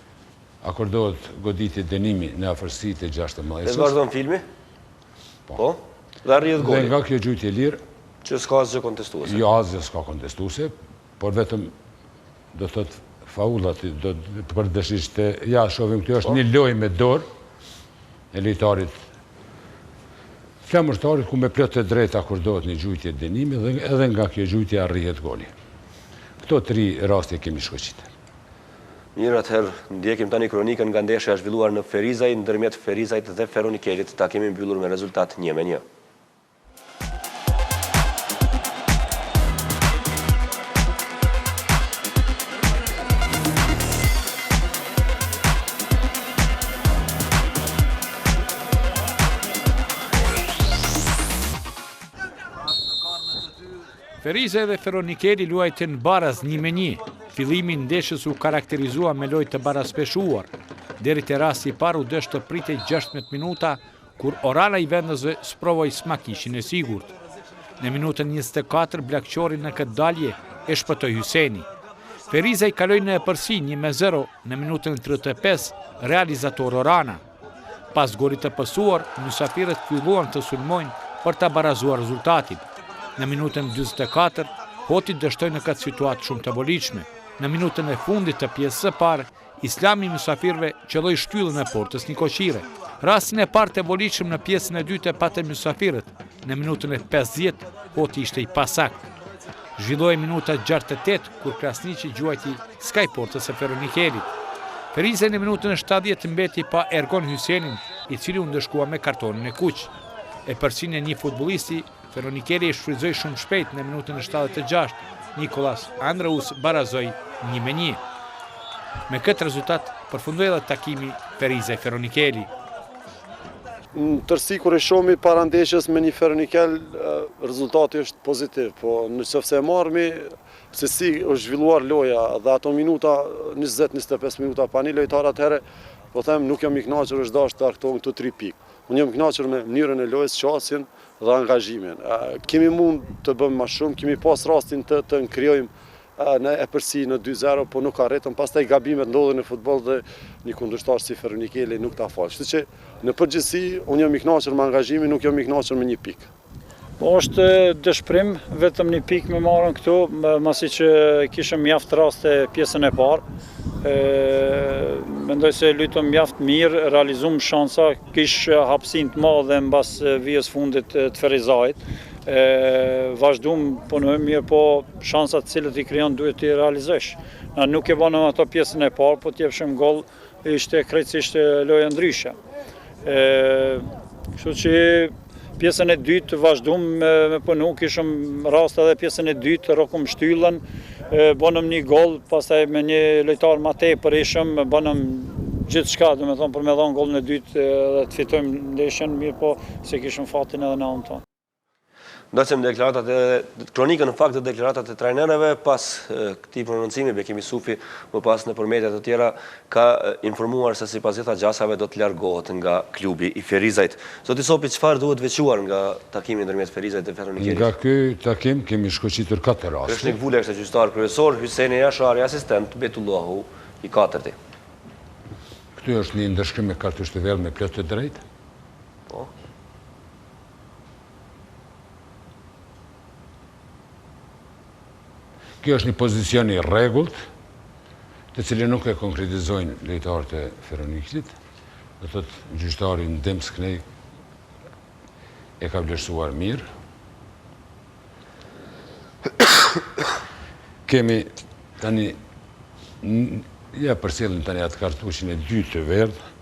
akordohet goditje dënimi në afërsitë e 16-s. E vazhdon filmi? Po. Dhe arrihet goli. Dhe nga kjo gjyqje lirë, që s'ka asgjë kontestuese. Jo, asgjë s'ka kontestuese, por vetëm do thot faullat do përdesisht ja shohim këtu është një lojë me dorë e lojtarit flamurtarit ku me plot të drejtë akordohet një gjyqje dënimi dhe edhe nga kjo gjyqje arrihet goli. Këto 3 raste kemi shkëqitur. Mirë, atëherë ndjekim tani kronikën nga ndeshja e zhvilluar në Ferizaj ndërmjet Ferizajt dhe Feronikelit. Ta kemi mbyllur me rezultat 1-1. Ferizaj dhe Feronikeli luajtën baraz 1-1. Fillimi ndeshjes u karakterizua me lojë të baraspeshuar. Deri te rasti i parë u dësht të pritej 16 minuta, kur orana i vendësve sprovoi smakishin e sigurt. Në minutën 24, bllaqçori në këtë dalje e shpëtoi Hyseni. Ferizaj kaloi në përsi 1-0 në minutën 35, realizator Orana. Pas golit të pësuar, mysafirët filluan të sulmojnë për ta barazuar rezultatin. Në minutën 24, Hoti dështoi në këtë situatë shumë të aboliqme. Në minutën e fundit të pjesës së parë, Islami mysafirëve qelloi shtyllën e portës Nikoqire. Rastin e parë të aboliqëm në pjesën e dytë e patën mysafirët. Në minutën e 50, Hoti ishte i pasakt. Zhvilloi minuta 68, kur Krasniqi gjuajti skaj portës e Feronikelit. Ferizaj në minutën e 70 mbeti pa Ergon Hysenin, i cili u ndëshkua me kartonin e kuq. E përsin e një futbollisti, Feronikeli e shfrytëzoi shumë shpejt në minutën e 76, Nikolas Andreus barazoi 1-1. Me këtë rezultat, përfundoi edhe takimi Ferizaj Feronikeli. Në tërsi kur e shohmi para ndeshjes me një Feronikel, rezultati është pozitiv, po nëse e marrmi se si është zhvilluar loja dhe ato minuta 20-25 minuta pa një lojtar atëherë, po them nuk jam i kënaqur është dashur të arktohen këto 3 pikë. Unë jam i kënaqur me mënyrën e lojës, qasjen dhe angazhimin. Kemi mund të bëjmë më shumë, kemi pas rastin të nkrijojmë në e përsi në 2-0, po nuk arritëm, pastaj gabimet ndodhen në futboll dhe një kundërshtar si Feronikeli nuk ta fal. Kështu që në përgjithësi unë jam i kënaqur me angazhimin, nuk jam i kënaqur me 1 pikë. Po është dëshpërim, vetëm 1 pikë me marrën këtu, masi që kishëm mjaft raste pjesën e parë. Mendoj se lutëm mjaft mirë, realizum shansa, kish hapësin të madhe mbas vijës fundit të Ferizajit. Vazhdum punojmë mirë, po shansat cilët i krijon duhet i realizosh. Na nuk e banëm ato pjesën e parë, po t'jepshëm gol, ishte krejtësisht lojë ndryshe. Kështu që pjesën e dytë vazhdum me punu, kishëm rast edhe pjesën e dytë, rokum shtyllën, bënëm një gol, pastaj me një lojtar ma tepër ishëm, bënëm gjithë shka, do me thonë për me dhonë golën e dytë dhe të fitojmë ndeshjen, mirë po se kishëm fatin edhe në anën tonë. Ndacem kronikën në fakt të deklaratat e trajnerëve, pas këtij prononcimi Bekimi Sufi, më pas në përmediat të tjera, ka informuar se sipas gjitha gjasave do të largohet nga klubi i Ferizajt. Zoti Sopi, çfarë duhet veçuar nga takimi ndërmjet Ferizajt dhe Feronikelit? Nga ky takim kemi shkëqitur 4 raste. Kreshnik Vule është gjyqtar kryesor, Hyseni Jashari asistent, Betullahu i 4-ti. Këtu është një ndërshkrim me kartush të verdh me plot të drejtë. Po. Kjo është një pozicion i rregullt, të cilin nuk e konkretizojnë lojtarët e Feronikësit. Do thotë gjyqtari në Demsknej e ka vlerësuar mirë. Kemi tani, ja përcjellin tani atë kartuqin e dytë të verdhë.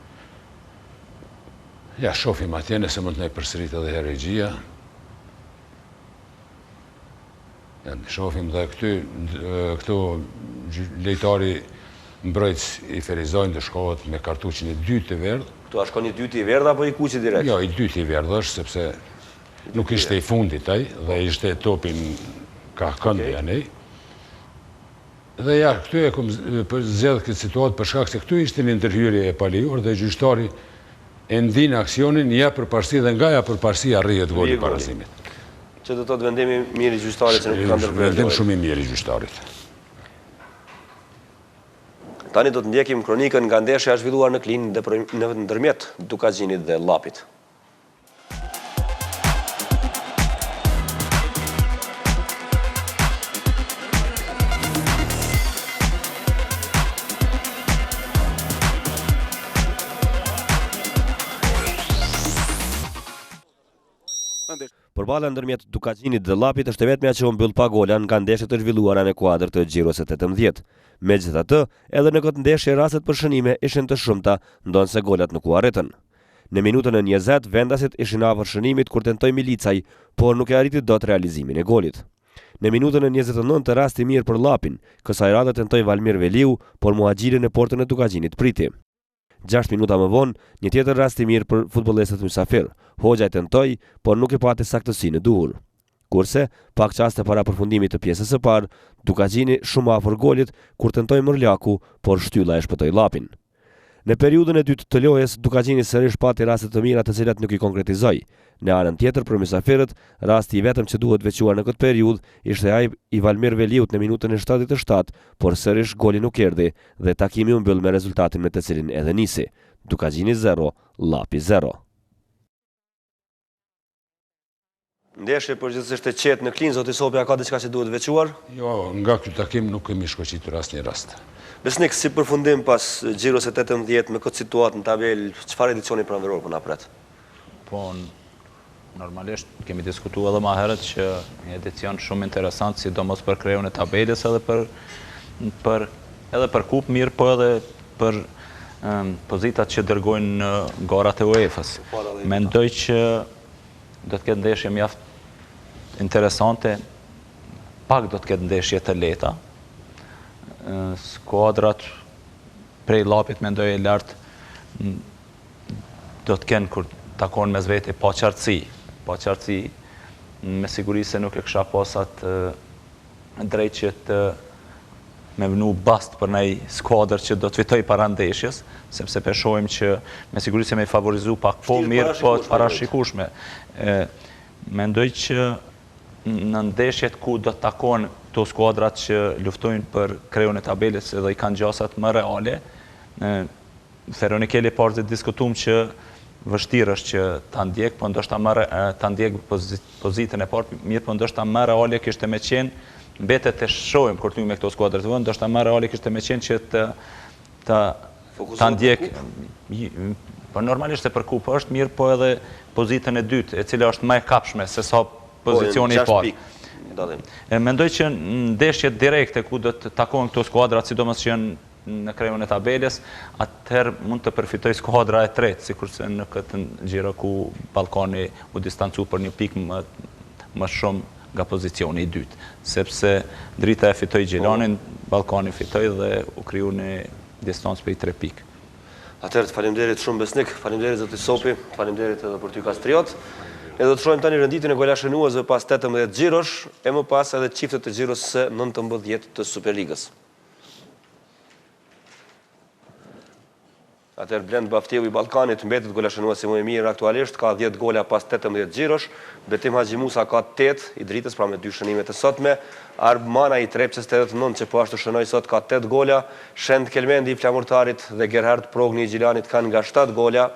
Ja, shofim atje nëse mund të na i përsërit edhe herë regjia. Ja, shofim dhe këtu lejtari mbrojtës i Ferizojnë të shkohet me kartuqin e dytë të verdhë. Këtu a shkon i dyti i verdhë apo i kuqi direkt? Jo, i dyti i verdhë është, sepse nuk ishte i fundit ai, dhe ishte topin ka këndë janë. Dhe ja, këtu e kom zedhë këtë situatë për shkak se këtu ishte një ndërhyrje e paliur dhe gjyqtari e ndinë aksionin ja përparësi dhe nga ja përparësi arrihet goli parazimit. Që do të thotë vendimi mirë i gjyqtarit që nuk ka ndërprerje. Vendim shumë i mirë i gjyqtarit. Tani do të ndjekim kronikën nga ndeshja e zhvilluar në Klinë në ndërmjet Dukaxhinit dhe Llapit. Përballa ndërmjet Dukaxhinit dhe Llapit është e vetmja që u mbyll pa gola nga ndeshjet e zhvilluara në kuadër të Gjiros së 18. Megjithatë, edhe në këtë ndeshje rastet për shënime ishin të shumta, ndonse golat nuk u arritën. Në minutën e 20 vendasit ishin afër shënimit kur tentoi Milicaj, por nuk e arriti dot realizimin e golit. Në minutën e 29 rasti mirë për Llapin, kësaj radhe tentoi Valmir Veliu, por Muhaxhiri në portën e Dukaxhinit priti. 6 minuta më vonë, një tjetër rast i mirë për futbollistët mysafir. Hoxha e tentoi, por nuk e pati saktësinë e duhur. Kurse, pak qaste para përfundimit të pjesës së parë, Dukaxhini shumë afër golit kur tentoi Mërljaku, por shtylla e shpëtoi Llapin. Në periudhën e dytë të lojës, Dukaxhini sërish pati raste të mira të cilat nuk i konkretizoi. Në anën tjetër për mysafirët, rasti i vetëm që duhet veçuar në këtë periudhë ishte ai i Valmir Veliut në minutën e 77, por sërish goli nuk erdhi dhe takimi u mbyll me rezultatin me të cilin edhe nisi. Dukaxhini 0, Llapi 0. Ndeshje përgjithsisht e qetë në Klinë, zoti Sopi, a ka diçka që duhet veçuar? Jo, nga ky takim nuk kemi shkëlqitur asnjë rast. Besnik, si përfundim pas Gjiros së 18 me këtë situatë në tabel, çfarë edicioni pranveror po na pret? Po, normalisht kemi diskutuar edhe më herët që një edicion shumë interesant, sidomos për krejun e tabelës edhe për kupë mirë, po edhe për pozitat që dërgojnë në garat e UEFA-s. Mendoj që do të ketë ndeshje mjaft interesante, pak do të ketë ndeshje të lehta. Skuadrat prej Llapit mendoj e lartë do të kenë kur takon mes vete pa qartësi, me siguri se nuk e kisha pasat drejt që të me vënu bast për nej skuadrë që do të fitoj para ndeshjes, sepse peshojmë që me siguri se me i favorizu pak po mirë, po parashikueshme. Mendoj që në ndeshjet ku do të takon të skuadrat që luftojnë për krejun e tabelës edhe i kanë gjasat më reale, Feronikeli parë të diskutum që vështirë është që ta ndjek, po ndoshta ta ndjek pozitën e parë, mirë po ndoshta më reale kishte me qenë, mbetet të shohim kur të me këto skuadrë të vënd, ndoshta më reale kishte me qenë që ta ndjek, po normalisht e për kupë është mirë, po edhe pozitën e dytë, e cila është më e kapshme se sa pozicioni i parë. Mendoj që ndeshjet direkte ku do të takojnë këto skuadrat, sidomos që janë në krejun e tabelës, atëherë mund të përfitoj skuadra e tretë, sikurse në këtë gjiro ku Ballkani u distancu për një pikë më shumë nga pozicioni i dytë, sepse drita e fitoj Gjilanin, Ballkani fitoj dhe u kriju një distancë për i 3 pikë. Atëherë, faleminderit shumë Besnik, faleminderit zoti Sopi, faleminderit edhe për ty Kastriot. Ne do të shohim tani renditjen e golashenuesve pas 18 xhirosh e më pas edhe çiftet të xhiros së 19 të Superligës. Atëherë Blend Bafteu i Ballkanit mbetet golashenuesi më i mirë aktualisht, ka 10 gola pas 18 xhirosh. Betim Haxhi Musa ka 8 i dritës, pra me 2 shënime të sotme. Arbmana i Trepçës 89 që po ashtu shënoi sot ka 8 gola. Shend Kelmendi i Flamurtarit dhe Gerhard Progni i Gjilanit kanë nga 7 gola.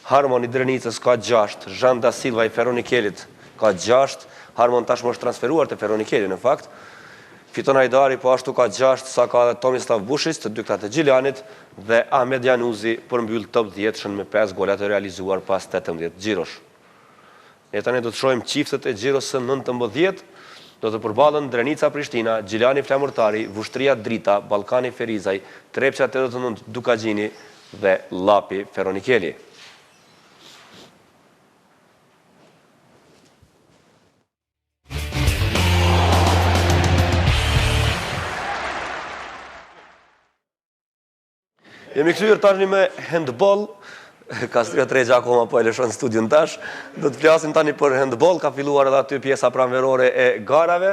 Harmon i Drenicës ka 6, Jean da Silva i Feronikelit ka 6, Harmon tashmë është transferuar të Feronikeli në fakt. Fiton Hajdari, po ashtu ka 6, sa ka dhe Tomislav Bushis, të dy këta të Gjilanit, dhe Ahmed Januzi përmbyll top 10 me 5 gola të realizuar pas 18 gjirosh. Ne tani do të shohim çiftet e xhirosë së 19, do të përballen Drenica Prishtina, Gjilani Flamurtari, Vushtria Drita, Ballkani Ferizaj, Trepça 89 Dukagjini dhe Llapi Ferronikeli. Jemi kthyer tani me handball. Kastria Tregja akoma po e lëshon studion tash. Do të flasim tani për handball, ka filluar edhe aty pjesa pranverore e garave.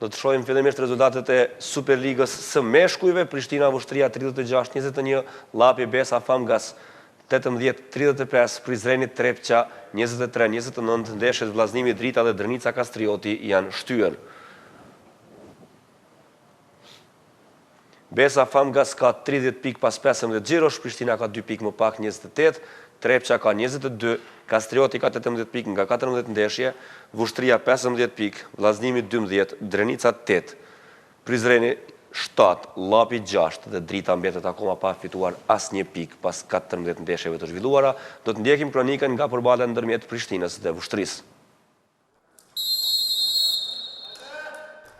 Do të shohim fillimisht rezultatet e Superligës së meshkujve, Prishtina Vushtria 36-21, Llapi Besa Famgas 18-35, Prizreni Trepça 23-29, ndeshjet Vllaznimi Drita dhe Drenica Kastrioti janë shtyër. Besa Famgas ka 30 pik pas 15 gjirosh, Prishtina ka 2 pik më pak 28, Trepça ka 22, Kastrioti ka 18 pik nga 14 ndeshje, Vushtria 15 pik, Vllaznimi 12, Drenica 8, Prizreni 7, Llapi 6 dhe Drita mbetet akoma pa fituar asnjë pik pas 14 ndeshjeve të zhvilluara. Do të ndjekim kronikën nga përballja ndërmjet Prishtinës dhe Vushtrisë.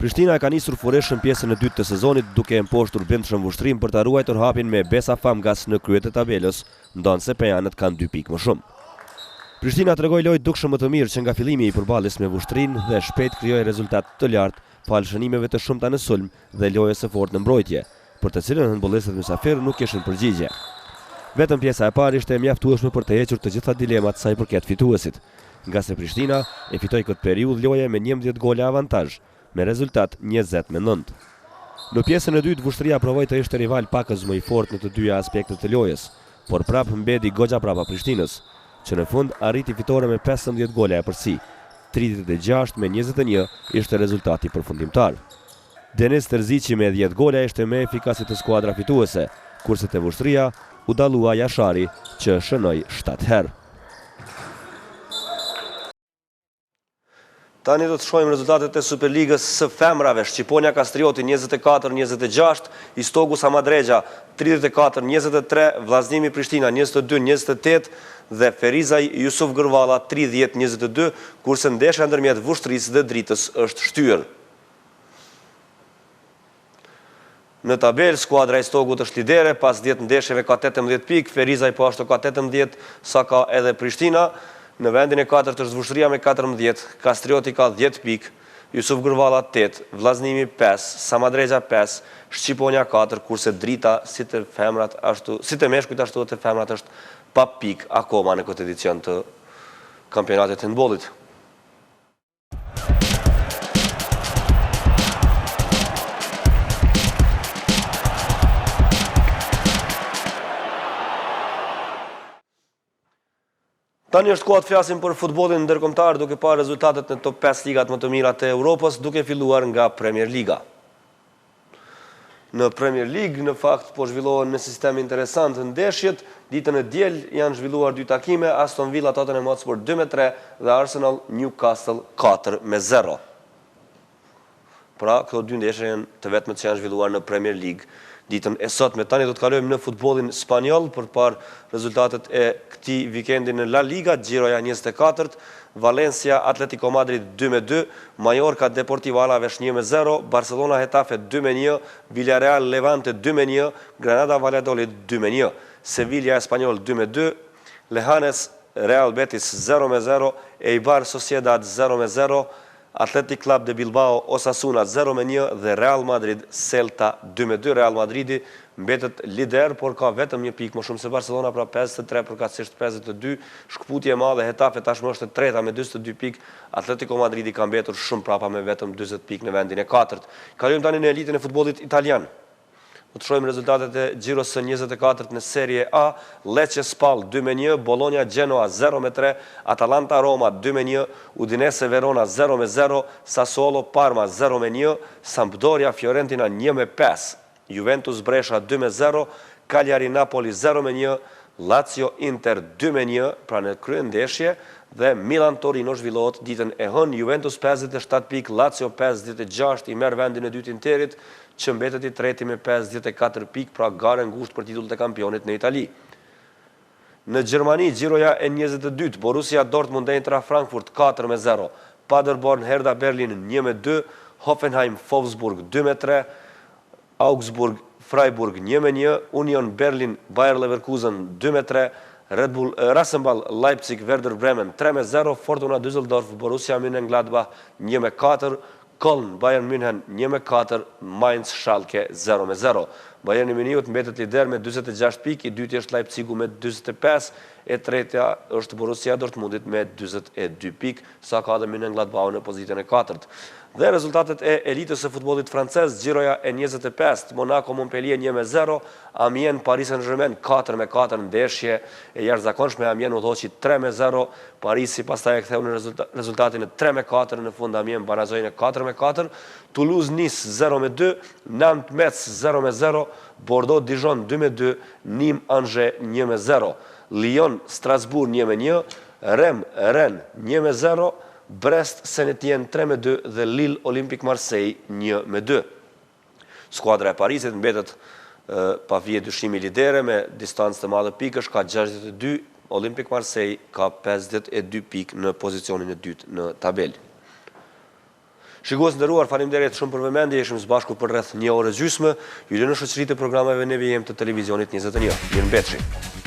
Prishtina e ka nisur fureshën pjesën e dytë të sezonit duke e mposhtur brendshëm Vushtrin për ta ruajtur hapin me Besa Famgas në krye të tabelës, ndonë se pejanët kanë 2 pikë më shumë. Prishtina tregoi lojë dukshëm më të mirë që nga fillimi i përballjes me Vushtrin dhe shpejt krijoi rezultat të lartë falë shënimeve të shumta në sulm dhe lojës së fortë në mbrojtje, për të cilën handbollistët mysafir nuk kishin përgjigje. Vetëm pjesa e parë ishte e mjaftueshme për të hequr të gjitha dilemat sa i përket fituesit, nga se Prishtina e fitoi këtë periudhë loje me 11 gola avantazh, me rezultat 20-9. Në pjesën e dytë, Vushtria provoi të ishte rival pakës më i fortë në të dyja aspektet të lojës, por prapë mbeti goxha prapa Prishtinës, që në fund arriti fitore me 15 gola e përsi. 36-21 ishte rezultati përfundimtar. Denis Terzici me 10 gola ishte më efikasit të skuadra fituese, kurse te Vushtria u dallua Jashari, që shënoi 7 herë. Tani do të shohim rezultatet e Superligës së femrave. Shqiponia Kastrioti 24-26, Istogu Samadregja 34-23, Vllaznimi Prishtina 22-28 dhe Ferizaj Jusuf Gërvalla 30-22, kurse ndeshja ndërmjet Vushtrisë dhe Dritës është shtyr. Në tabel, skuadra Istogut është lidere, pas 10 ndeshjeve ka 18 pikë, Ferizaj po ashtu ka 18, sa ka edhe Prishtina. Në vendin e 4 është Vushtria me 14, Kastrioti ka 10 pikë, Jusuf Gërvalla 8, Vllaznimi 5, Samadregja 5, Shqiponia 4, kurse Drita si të meshkujt ashtu të femrat është pa pikë akoma në këtë edicion të kampionatit handbollit. Tani është koha të flasim për futbollin ndërkombëtar, duke parë rezultatet në top 5 ligat më të mira të Europës, duke filluar nga Premier Liga. Në Premier League, në fakt, po zhvillohen në sistem interesant ndeshjet. Ditën e diel janë zhvilluar 2 takime, Aston Villa Tottenham Hotspur 2-3 dhe Arsenal Newcastle 4-0. Pra, këto 2 ndeshje janë të vetmet që janë zhvilluar në Premier League ditën e sotme. Tani do të kalojmë në futbollin spanjoll për parë rezultatet e këtij vikendi në La Liga. Giroja 24, Valencia Atletico Madrid 2-2, Mallorca Deportivo Alaves 1-0, Barcelona Getafe 2-1, Villarreal Levante 2-1, Granada Valladolid 2-1, Sevilla Espanyol 2-2, Leganes Real Betis 0-0, Eibar Sociedad 0-0, Athletic Club de Bilbao Osasuna 0-1 dhe Real Madrid Celta 2-2. Real Madridi mbetet lider, por ka vetëm 1 pikë më shumë se Barcelona, pra 53 përkatësisht 52. Shkputje e madhe, Getafe tashmë është e treta me 42 pikë. Atletico Madridi ka mbetur shumë prapa me vetëm 40 pikë në vendin e 4. Kalojmë tani në elitën e futbollit italian. Do të shohim rezultatet e Giros së 24 në Serie A. Lecce Spal 2-1, Bologna Genoa 0-3, Atalanta Roma 2-1, Udinese Verona 0-0, Sassuolo Parma 0-1, Sampdoria Fiorentina 1-5, Juventus Brescia 2-0, Cagliari Napoli 0-1, Lazio Inter 2-1, pra në kryendeshje, dhe Milan Torino zhvillohet ditën e hënë, Juventus 57 pikë, Lazio 56 i merr vendin e dytë Interit, që mbetet i treti me 54 pikë, pra garë ngushtë për titullet e kampionit në Itali. Në Gjermani, gjiroja e 22, Borussia Dortmund Eintracht Frankfurt 4-0, Paderborn Hertha Berlin 1-2, Hoffenheim Wolfsburg 2-3, Augsburg Freiburg 1-1, Union Berlin Bayer Leverkusen 2-3, Red Bull Rasenball Leipzig Werder Bremen 3-0, Fortuna Düsseldorf Borussia Mönchengladbach 1-4, Köln Bayern München 1-4, Mainz Schalke 0-0. Bayern Müncheniut mbetet lider me 46 pikë, i dyti është Leipzigu me 45, e tretja është Borussia Dortmundit me 42 pikë, sa ka dhe Mönchengladbach në pozitën e 4. Dhe rezultatet e elitës së futbollit francez, gjiroja e 25, Monaco Montpellier 1-0, Amiens Paris Saint-Germain 4-4 ndeshje e jashtëzakonshme, Amiens udhëhoqi 3-0, Parisi pastaj e ktheu në rezultatin e 3-4 në fund, Amiens barazoi në 4-4, Toulouse Nice 0-2, Nantes Metz 0-0, Bordeaux Dijon 2-2, Nîmes Angers 1-0, Lyon Strasbourg 1-1, Rennes 1-0, Brest Saint-Étienne 3-2 dhe Lille Olympique Marseille 1-2. Skuadra e Parisit mbetet pa fije dyshimi lidere me distancë të madhe pikësh, ka 62, Olympique Marseille ka 52 pikë në pozicionin e dytë në tabel. Shikues nderuar, faleminderit shumë për vëmendje, ishim së bashku për rreth 1 orë gjysmë, ju lënë shoqëritë e programeve neve jem të televizionit 21. Mirëmbëjtje.